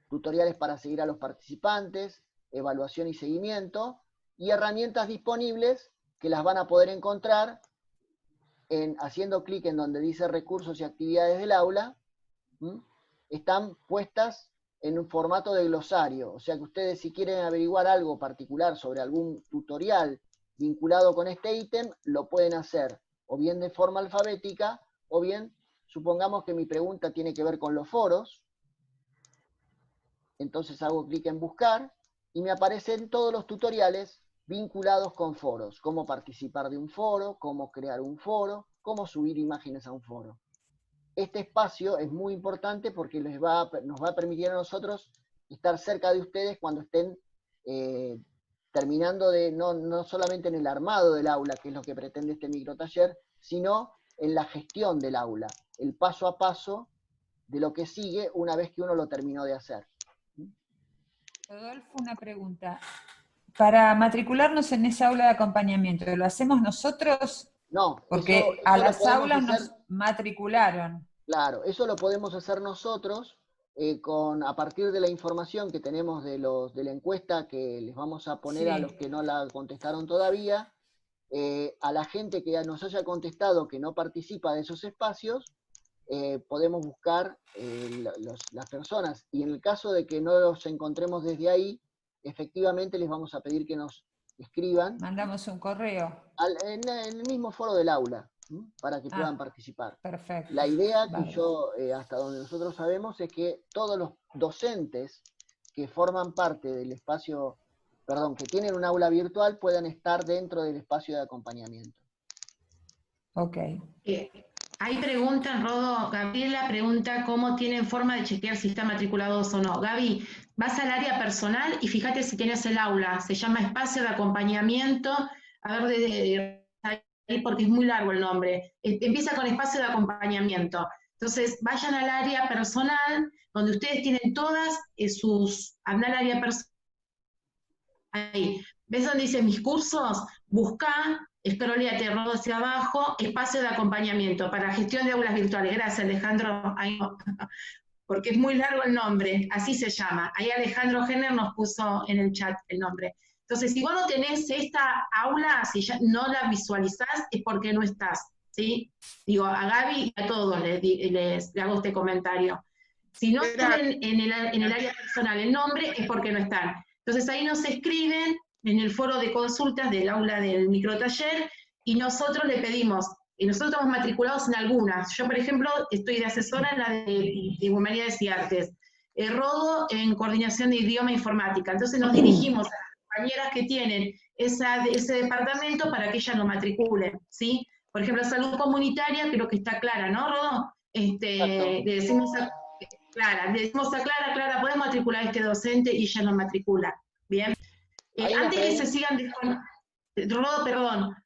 tutoriales para seguir a los participantes, evaluación y seguimiento, y herramientas disponibles que las van a poder encontrar haciendo clic en donde dice recursos y actividades del aula. Están puestas en un formato de glosario, o sea que ustedes, si quieren averiguar algo particular sobre algún tutorial vinculado con este ítem, lo pueden hacer o bien de forma alfabética, o bien, supongamos que mi pregunta tiene que ver con los foros, entonces hago clic en buscar, y me aparecen todos los tutoriales vinculados con foros, cómo participar de un foro, cómo crear un foro, cómo subir imágenes a un foro. Este espacio es muy importante porque nos va a permitir a nosotros estar cerca de ustedes cuando estén terminando no solamente en el armado del aula, que es lo que pretende este microtaller, sino en la gestión del aula, el paso a paso de lo que sigue una vez que uno lo terminó de hacer. Rodolfo, una pregunta. Para matricularnos en esa aula de acompañamiento, ¿lo hacemos nosotros? No, porque a las aulas nos matricularon. Claro, eso lo podemos hacer nosotros a partir de la información que tenemos de la encuesta que les vamos a poner a los que no la contestaron todavía. A la gente que nos haya contestado que no participa de esos espacios, podemos buscar las personas, y en el caso de que no los encontremos desde ahí, efectivamente les vamos a pedir que nos escriban. Mandamos un correo. En el mismo foro del aula, para que puedan participar. Perfecto. La idea que yo, hasta donde nosotros sabemos, es que todos los docentes que forman parte del espacio, que tienen un aula virtual, puedan estar dentro del espacio de acompañamiento. Ok. Ahí preguntan, Rodo, Gabriela pregunta cómo tienen forma de chequear si están matriculados o no. Gaby, vas al área personal y fíjate si tienes el aula. Se llama espacio de acompañamiento. A ver, ahí porque es muy largo el nombre. Empieza con espacio de acompañamiento. Entonces, vayan al área personal, donde ustedes tienen todas anda al área personal. Ahí. ¿Ves donde dice mis cursos? Busca, scrolleate, Rodo hacia abajo, espacio de acompañamiento para gestión de aulas virtuales. Gracias, Alejandro. Ahí no, porque es muy largo el nombre, así se llama. Ahí Alejandro Jenner nos puso en el chat el nombre. Entonces, si vos no tenés esta aula, si ya no la visualizás, es porque no estás, ¿sí? Digo, a Gaby y a todos les hago este comentario. Si no tienen en el área personal el nombre, es porque no están. Entonces ahí nos escriben en el foro de consultas del aula del microtaller y nosotros le pedimos, y nosotros estamos matriculados en algunas. Yo, por ejemplo, estoy de asesora en la de Humanidades y Artes. Rodo en coordinación de idioma e informática. Entonces nos dirigimos a las compañeras que tienen ese departamento para que ellas nos matriculen, ¿sí? Por ejemplo, salud comunitaria, creo que está Clara, ¿no, Rodo? Le decimos a Clara, podemos matricular a este docente y ella nos matricula. Bien. Antes que se sigan Rodo, perdón,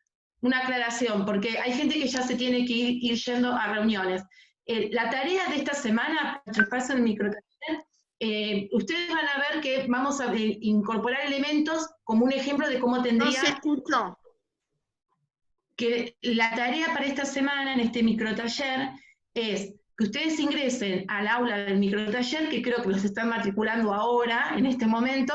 una aclaración, porque hay gente que ya se tiene que ir yendo a reuniones. La tarea de esta semana, nuestro espacio en el microtaller, ustedes van a ver que vamos a incorporar elementos como un ejemplo de cómo tendría... No se escuchó. Que la tarea para esta semana en este microtaller es que ustedes ingresen al aula del microtaller, que creo que los están matriculando ahora, en este momento,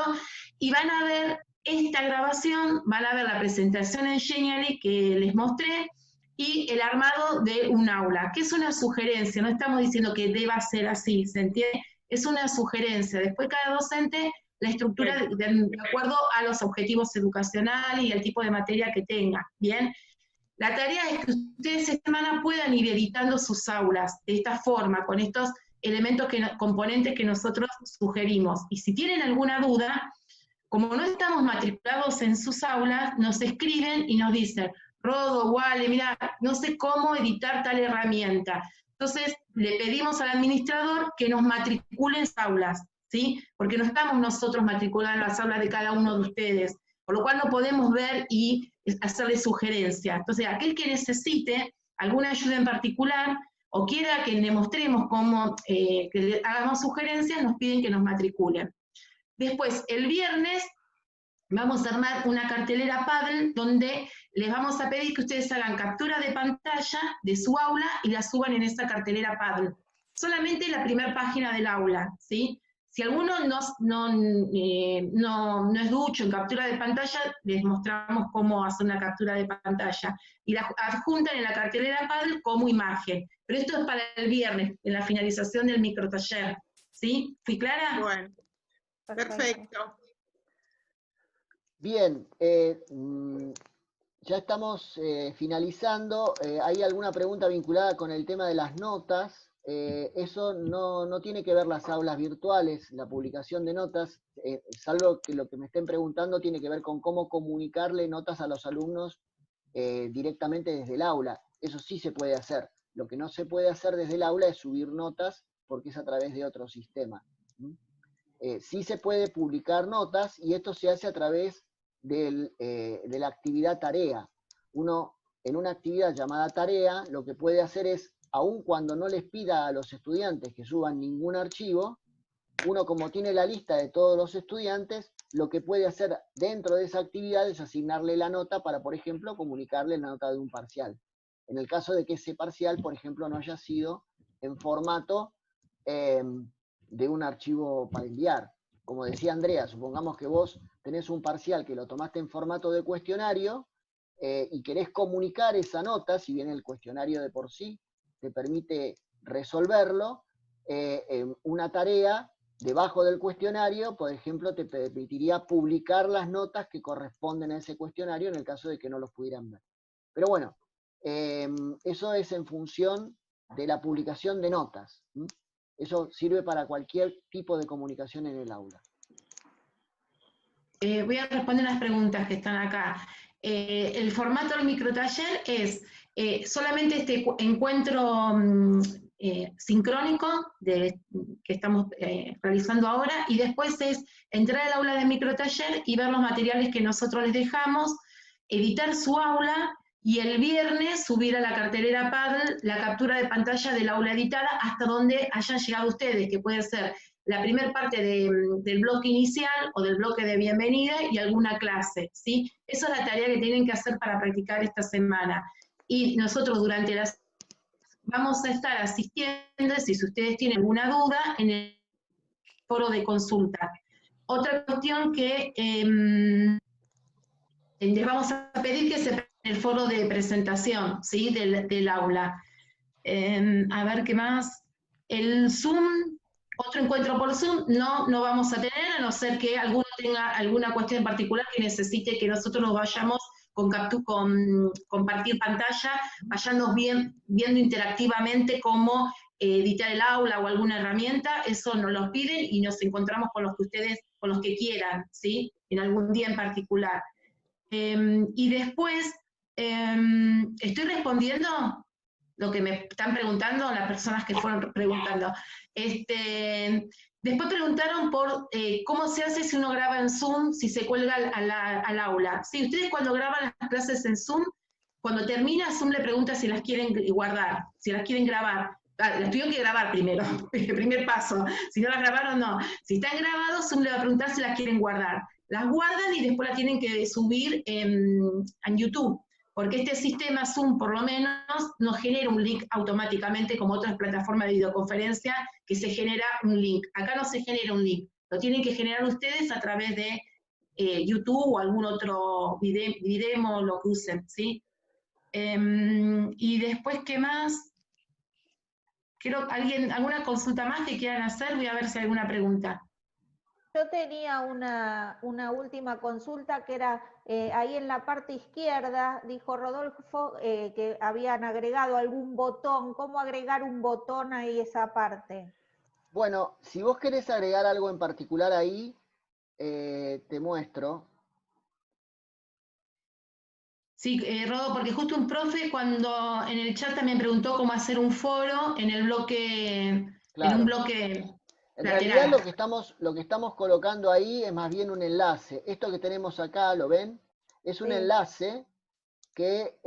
y van a ver esta grabación, van a ver la presentación en Genially que les mostré, y el armado de un aula, que es una sugerencia, no estamos diciendo que deba ser así, ¿se entiende? Es una sugerencia. Después cada docente la estructura de acuerdo a los objetivos educacionales y al tipo de materia que tenga, ¿bien? La tarea es que ustedes esta semana puedan ir editando sus aulas de esta forma, con estos elementos, componentes que nosotros sugerimos. Y si tienen alguna duda, como no estamos matriculados en sus aulas, nos escriben y nos dicen, Rodo, Wale, mira, no sé cómo editar tal herramienta. Entonces, le pedimos al administrador que nos matricule en aulas, ¿sí? Porque no estamos nosotros matriculando las aulas de cada uno de ustedes, por lo cual no podemos ver y hacerle sugerencias. Entonces, aquel que necesite alguna ayuda en particular o quiera que le mostremos cómo, que le hagamos sugerencias, nos piden que nos matriculen. Después, el viernes, vamos a armar una cartelera Paddle donde les vamos a pedir que ustedes hagan captura de pantalla de su aula y la suban en esa cartelera Paddle. Solamente la primera página del aula, ¿sí? Si alguno no es ducho en captura de pantalla, les mostramos cómo hacer una captura de pantalla. Y la adjuntan en la cartelera Paddle como imagen. Pero esto es para el viernes, en la finalización del microtaller. ¿Sí? ¿Fui clara? Bueno, perfecto. Bien, ya estamos finalizando. ¿Hay alguna pregunta vinculada con el tema de las notas? Eso no tiene que ver las aulas virtuales, la publicación de notas, salvo que lo que me estén preguntando tiene que ver con cómo comunicarle notas a los alumnos directamente desde el aula. Eso sí se puede hacer. Lo que no se puede hacer desde el aula es subir notas porque es a través de otro sistema. Sí se puede publicar notas y esto se hace a través de la actividad tarea. Uno, en una actividad llamada tarea, lo que puede hacer es, aun cuando no les pida a los estudiantes que suban ningún archivo, uno, como tiene la lista de todos los estudiantes, lo que puede hacer dentro de esa actividad es asignarle la nota para, por ejemplo, comunicarle la nota de un parcial. En el caso de que ese parcial, por ejemplo, no haya sido en formato de un archivo para enviar. Como decía Andrea, supongamos que vos tenés un parcial que lo tomaste en formato de cuestionario y querés comunicar esa nota, si bien el cuestionario de por sí te permite resolverlo, una tarea debajo del cuestionario, por ejemplo, te permitiría publicar las notas que corresponden a ese cuestionario en el caso de que no los pudieran ver. Pero bueno, eso es en función de la publicación de notas. Eso sirve para cualquier tipo de comunicación en el aula. Voy a responder las preguntas que están acá. El formato del microtaller es solamente este encuentro sincrónico que estamos realizando ahora, y después es entrar al aula del microtaller y ver los materiales que nosotros les dejamos, editar su aula, y el viernes subir a la cartelera Paddle la captura de pantalla del aula editada hasta donde hayan llegado ustedes, que puede ser la primera parte del bloque inicial o del bloque de bienvenida y alguna clase, ¿sí? Esa es la tarea que tienen que hacer para practicar esta semana. Y nosotros durante las vamos a estar asistiendo, si ustedes tienen alguna duda, en el foro de consulta. Otra cuestión que les vamos a pedir que se preparen el foro de presentación, ¿sí? del aula. A ver qué más. El Zoom, otro encuentro por Zoom, no vamos a tener, a no ser que alguno tenga alguna cuestión en particular que necesite que nosotros nos vayamos con compartir pantalla, vayamos viendo interactivamente cómo editar el aula o alguna herramienta. Eso nos lo piden y nos encontramos con los que ustedes, con los que quieran, ¿sí? En algún día en particular. Y después, estoy respondiendo lo que me están preguntando las personas que fueron preguntando. Después preguntaron por cómo se hace si uno graba en Zoom, si se cuelga al aula. Sí, ustedes cuando graban las clases en Zoom, cuando termina, Zoom le pregunta si las quieren guardar, si las quieren grabar. Las tuvieron que grabar primero, el primer paso. Si no las grabaron, no. Si están grabados, Zoom le va a preguntar si las quieren guardar. Las guardan y después las tienen que subir en YouTube, porque este sistema Zoom, por lo menos, no genera un link automáticamente como otras plataformas de videoconferencia, que se genera un link. Acá no se genera un link, lo tienen que generar ustedes a través de YouTube o algún otro Videmo, lo que usen, ¿sí? Y después, ¿qué más? ¿Alguna consulta más que quieran hacer? Voy a ver si hay alguna pregunta. Yo tenía una última consulta que era, ahí en la parte izquierda, dijo Rodolfo, que habían agregado algún botón. ¿Cómo agregar un botón ahí esa parte? Bueno, si vos querés agregar algo en particular ahí, te muestro. Sí, Rodo, porque justo un profe cuando en el chat también preguntó cómo hacer un foro en el bloque, claro. En un bloque en lateral. realidad lo que estamos colocando ahí es más bien un enlace. Esto que tenemos acá, ¿lo ven? Es un enlace que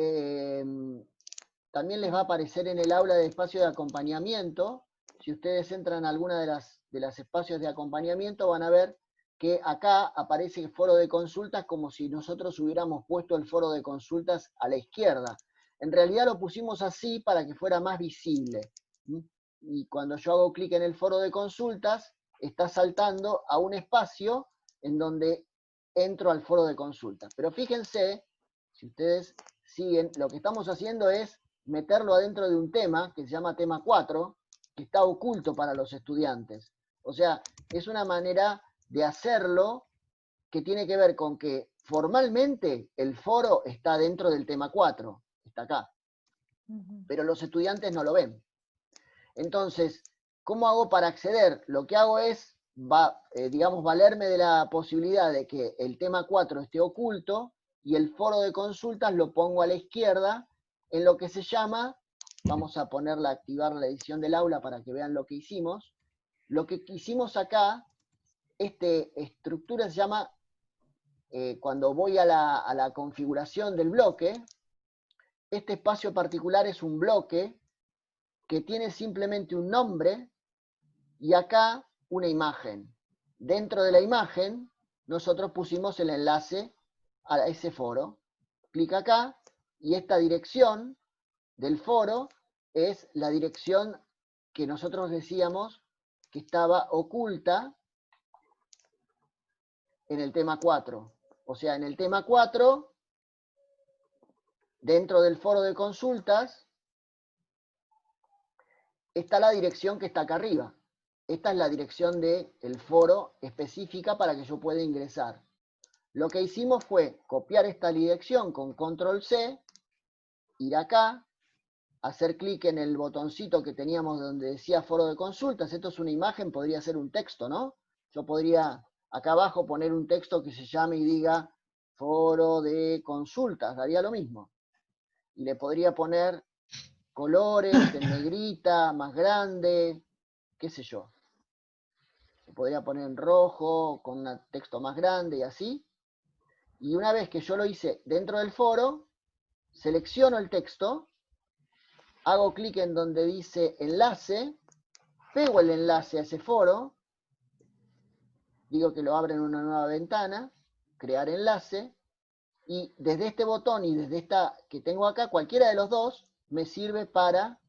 también les va a aparecer en el aula de espacio de acompañamiento. Si ustedes entran a alguna de las espacios de acompañamiento, van a ver que acá aparece el foro de consultas como si nosotros hubiéramos puesto el foro de consultas a la izquierda. En realidad lo pusimos así para que fuera más visible. Y cuando yo hago clic en el foro de consultas, está saltando a un espacio en donde entro al foro de consultas. Pero fíjense, si ustedes siguen, lo que estamos haciendo es meterlo adentro de un tema que se llama tema 4, que está oculto para los estudiantes. O sea, es una manera de hacerlo que tiene que ver con que formalmente el foro está dentro del tema 4, está acá. Pero los estudiantes no lo ven. Entonces, ¿cómo hago para acceder? Lo que hago es, digamos, valerme de la posibilidad de que el tema 4 esté oculto y el foro de consultas lo pongo a la izquierda en lo que se llama, vamos a activar la edición del aula para que vean lo que hicimos. Lo que hicimos acá, esta estructura se llama, cuando voy a la configuración del bloque, este espacio particular es un bloque que tiene simplemente un nombre y acá una imagen. Dentro de la imagen, nosotros pusimos el enlace a ese foro. Clic acá y esta dirección del foro es la dirección que nosotros decíamos que estaba oculta en el tema 4. O sea, en el tema 4, dentro del foro de consultas, está la dirección que está acá arriba. Esta es la dirección del foro específica para que yo pueda ingresar. Lo que hicimos fue copiar esta dirección con control C, ir acá, hacer clic en el botoncito que teníamos donde decía foro de consultas. Esto es una imagen, podría ser un texto, ¿no? Yo podría acá abajo poner un texto que se llame y diga foro de consultas, daría lo mismo. Y le podría poner colores, en negrita, más grande, qué sé yo. Se podría poner en rojo, con un texto más grande y así. Y una vez que yo lo hice dentro del foro, selecciono el texto, hago clic en donde dice enlace, pego el enlace a ese foro, digo que lo abra en una nueva ventana, crear enlace, y desde este botón y desde esta que tengo acá, cualquiera de los dos, me sirve para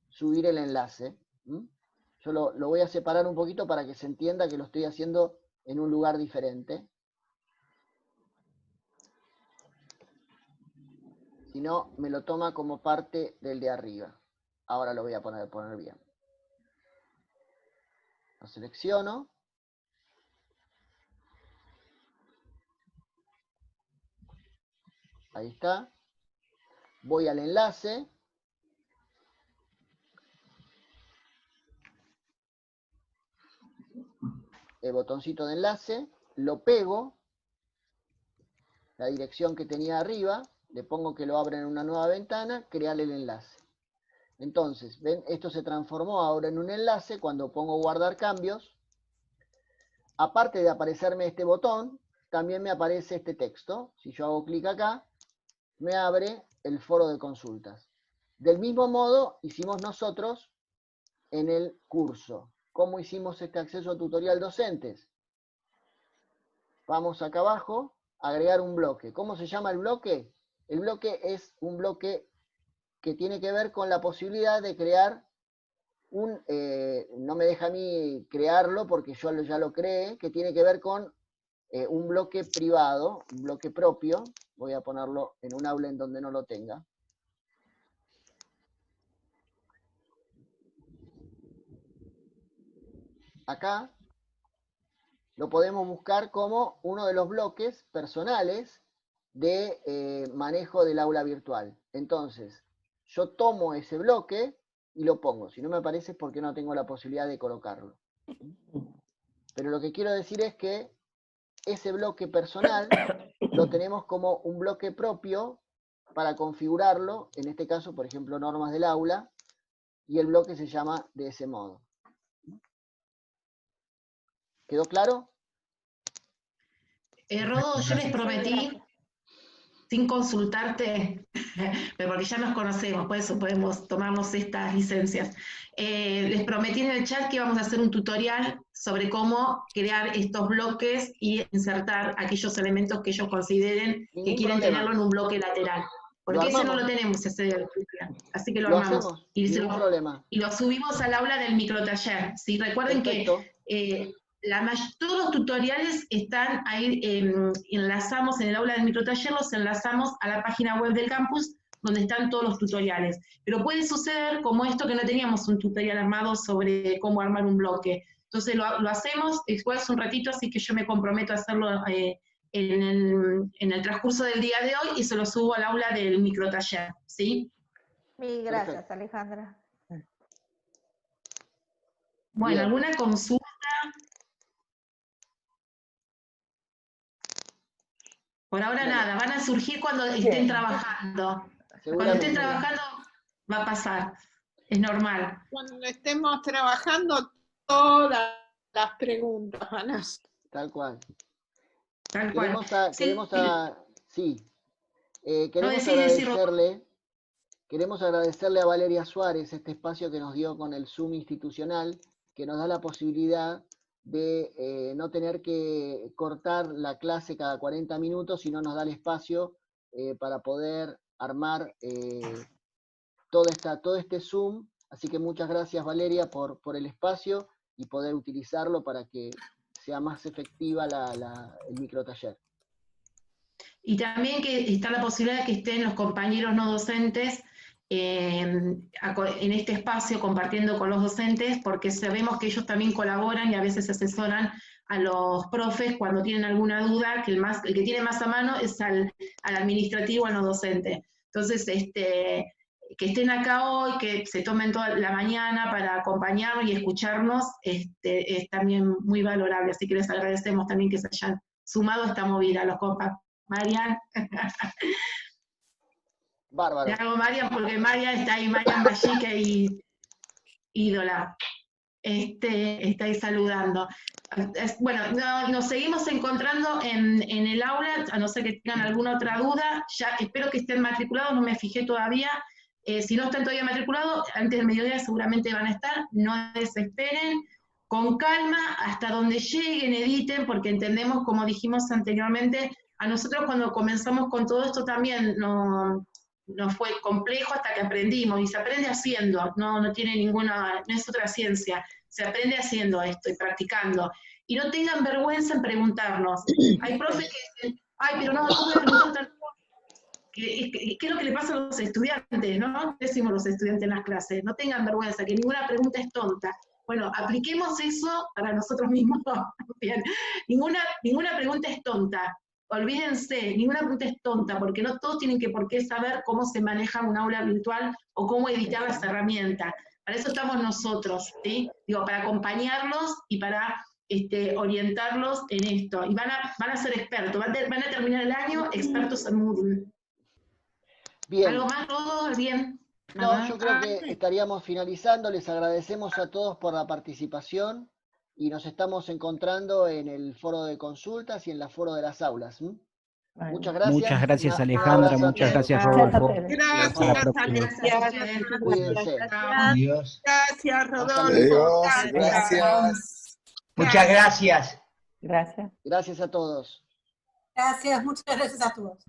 subir el enlace. Yo lo voy a separar un poquito para que se entienda que lo estoy haciendo en un lugar diferente. Si no, me lo toma como parte del de arriba. Ahora lo voy a poner bien. Lo selecciono. Ahí está. Voy al enlace. El botoncito de enlace. Lo pego. La dirección que tenía arriba. Le pongo que lo abra en una nueva ventana. Crear el enlace. Entonces, ven, esto se transformó ahora en un enlace. Cuando pongo guardar cambios, aparte de aparecerme este botón, también me aparece este texto. Si yo hago clic acá, me abre el foro de consultas. Del mismo modo hicimos nosotros en el curso. ¿Cómo hicimos este acceso a tutorial docentes? Vamos acá abajo, agregar un bloque. ¿Cómo se llama el bloque? El bloque es un bloque que tiene que ver con la posibilidad de crear un, no me deja a mí crearlo porque yo ya lo creé, que tiene que ver con un bloque privado, un bloque propio. Voy a ponerlo en un aula en donde no lo tenga. Acá lo podemos buscar como uno de los bloques personales de manejo del aula virtual. Entonces, yo tomo ese bloque y lo pongo. Si no me aparece es porque no tengo la posibilidad de colocarlo. Pero lo que quiero decir es que ese bloque personal lo tenemos como un bloque propio para configurarlo, en este caso, por ejemplo, normas del aula, y el bloque se llama de ese modo. ¿Quedó claro? Rodo, yo les prometí, sin consultarte, pero porque ya nos conocemos, por eso podemos tomarnos estas licencias. Les prometí en el chat que íbamos a hacer un tutorial sobre cómo crear estos bloques y insertar aquellos elementos que ellos consideren que quieren tenerlo en un bloque lateral. Porque ese no lo tenemos, ese así que lo armamos. Y lo subimos al aula del microtaller. ¿Sí? Recuerden que todos los tutoriales están ahí, enlazamos en el aula del microtaller, los enlazamos a la página web del campus, donde están todos los tutoriales. Pero puede suceder como esto, que no teníamos un tutorial armado sobre cómo armar un bloque. Entonces lo hacemos, después un ratito, así que yo me comprometo a hacerlo en el transcurso del día de hoy y se lo subo al aula del microtaller, ¿sí? Mil gracias, Alejandra. Bueno, bien. ¿Alguna consulta? Por ahora nada, van a surgir cuando estén trabajando. Cuando estén trabajando va a pasar, es normal. Cuando estemos trabajando, todas las preguntas van a ser. Tal cual. Tal cual. Queremos agradecerle a Valeria Suárez este espacio que nos dio con el Zoom institucional, que nos da la posibilidad de no tener que cortar la clase cada 40 minutos, sino nos da el espacio para poder armar todo este Zoom. Así que muchas gracias, Valeria, por el espacio y poder utilizarlo para que sea más efectiva el microtaller. Y también que está la posibilidad de que estén los compañeros no docentes en este espacio compartiendo con los docentes, porque sabemos que ellos también colaboran y a veces asesoran a los profes cuando tienen alguna duda, que el que tiene más a mano es al administrativo, a los docentes. Entonces, que estén acá hoy, que se tomen toda la mañana para acompañarnos y escucharnos, es también muy valorable. Así que les agradecemos también que se hayan sumado a esta movida, los compas. Marian. Bárbaro. Le hago Marian porque Marian está ahí, Marian Vallica y ídola. Está ahí saludando. Bueno, nos seguimos encontrando en el aula, a no ser que tengan alguna otra duda. Ya espero que estén matriculados, no me fijé todavía. Si no están todavía matriculados, antes del mediodía seguramente van a estar. No desesperen, con calma, hasta donde lleguen, editen, porque entendemos, como dijimos anteriormente, a nosotros cuando comenzamos con todo esto también no fue complejo hasta que aprendimos, y se aprende haciendo, no tiene ninguna, no es otra ciencia, se aprende haciendo esto y practicando. Y no tengan vergüenza en preguntarnos. Hay profes que dicen, ay, pero no, ¿cómo voy a preguntar tal cosa? ¿Qué es lo que le pasa a los estudiantes, no? Decimos los estudiantes en las clases, no tengan vergüenza, que ninguna pregunta es tonta. Bueno, apliquemos eso para nosotros mismos. Bien. Ninguna pregunta es tonta. Olvídense, ninguna pregunta es tonta, porque no todos tienen por qué saber cómo se maneja un aula virtual o cómo editar las herramientas. Para eso estamos nosotros, ¿sí? Digo, para acompañarlos y para orientarlos en esto. Y van a ser expertos, van a terminar el año expertos en Moodle. Bien. ¿Algo más, todos? Bien. No, yo creo que estaríamos finalizando. Les agradecemos a todos por la participación y nos estamos encontrando en el foro de consultas y en la foro de las aulas. Muchas gracias. Muchas gracias, Alejandra. Muchas gracias, Rodolfo. Gracias. Cuídense. Adiós. Gracias, Rodolfo. Gracias. Muchas gracias. Gracias. Gracias a todos. Gracias, muchas gracias a todos.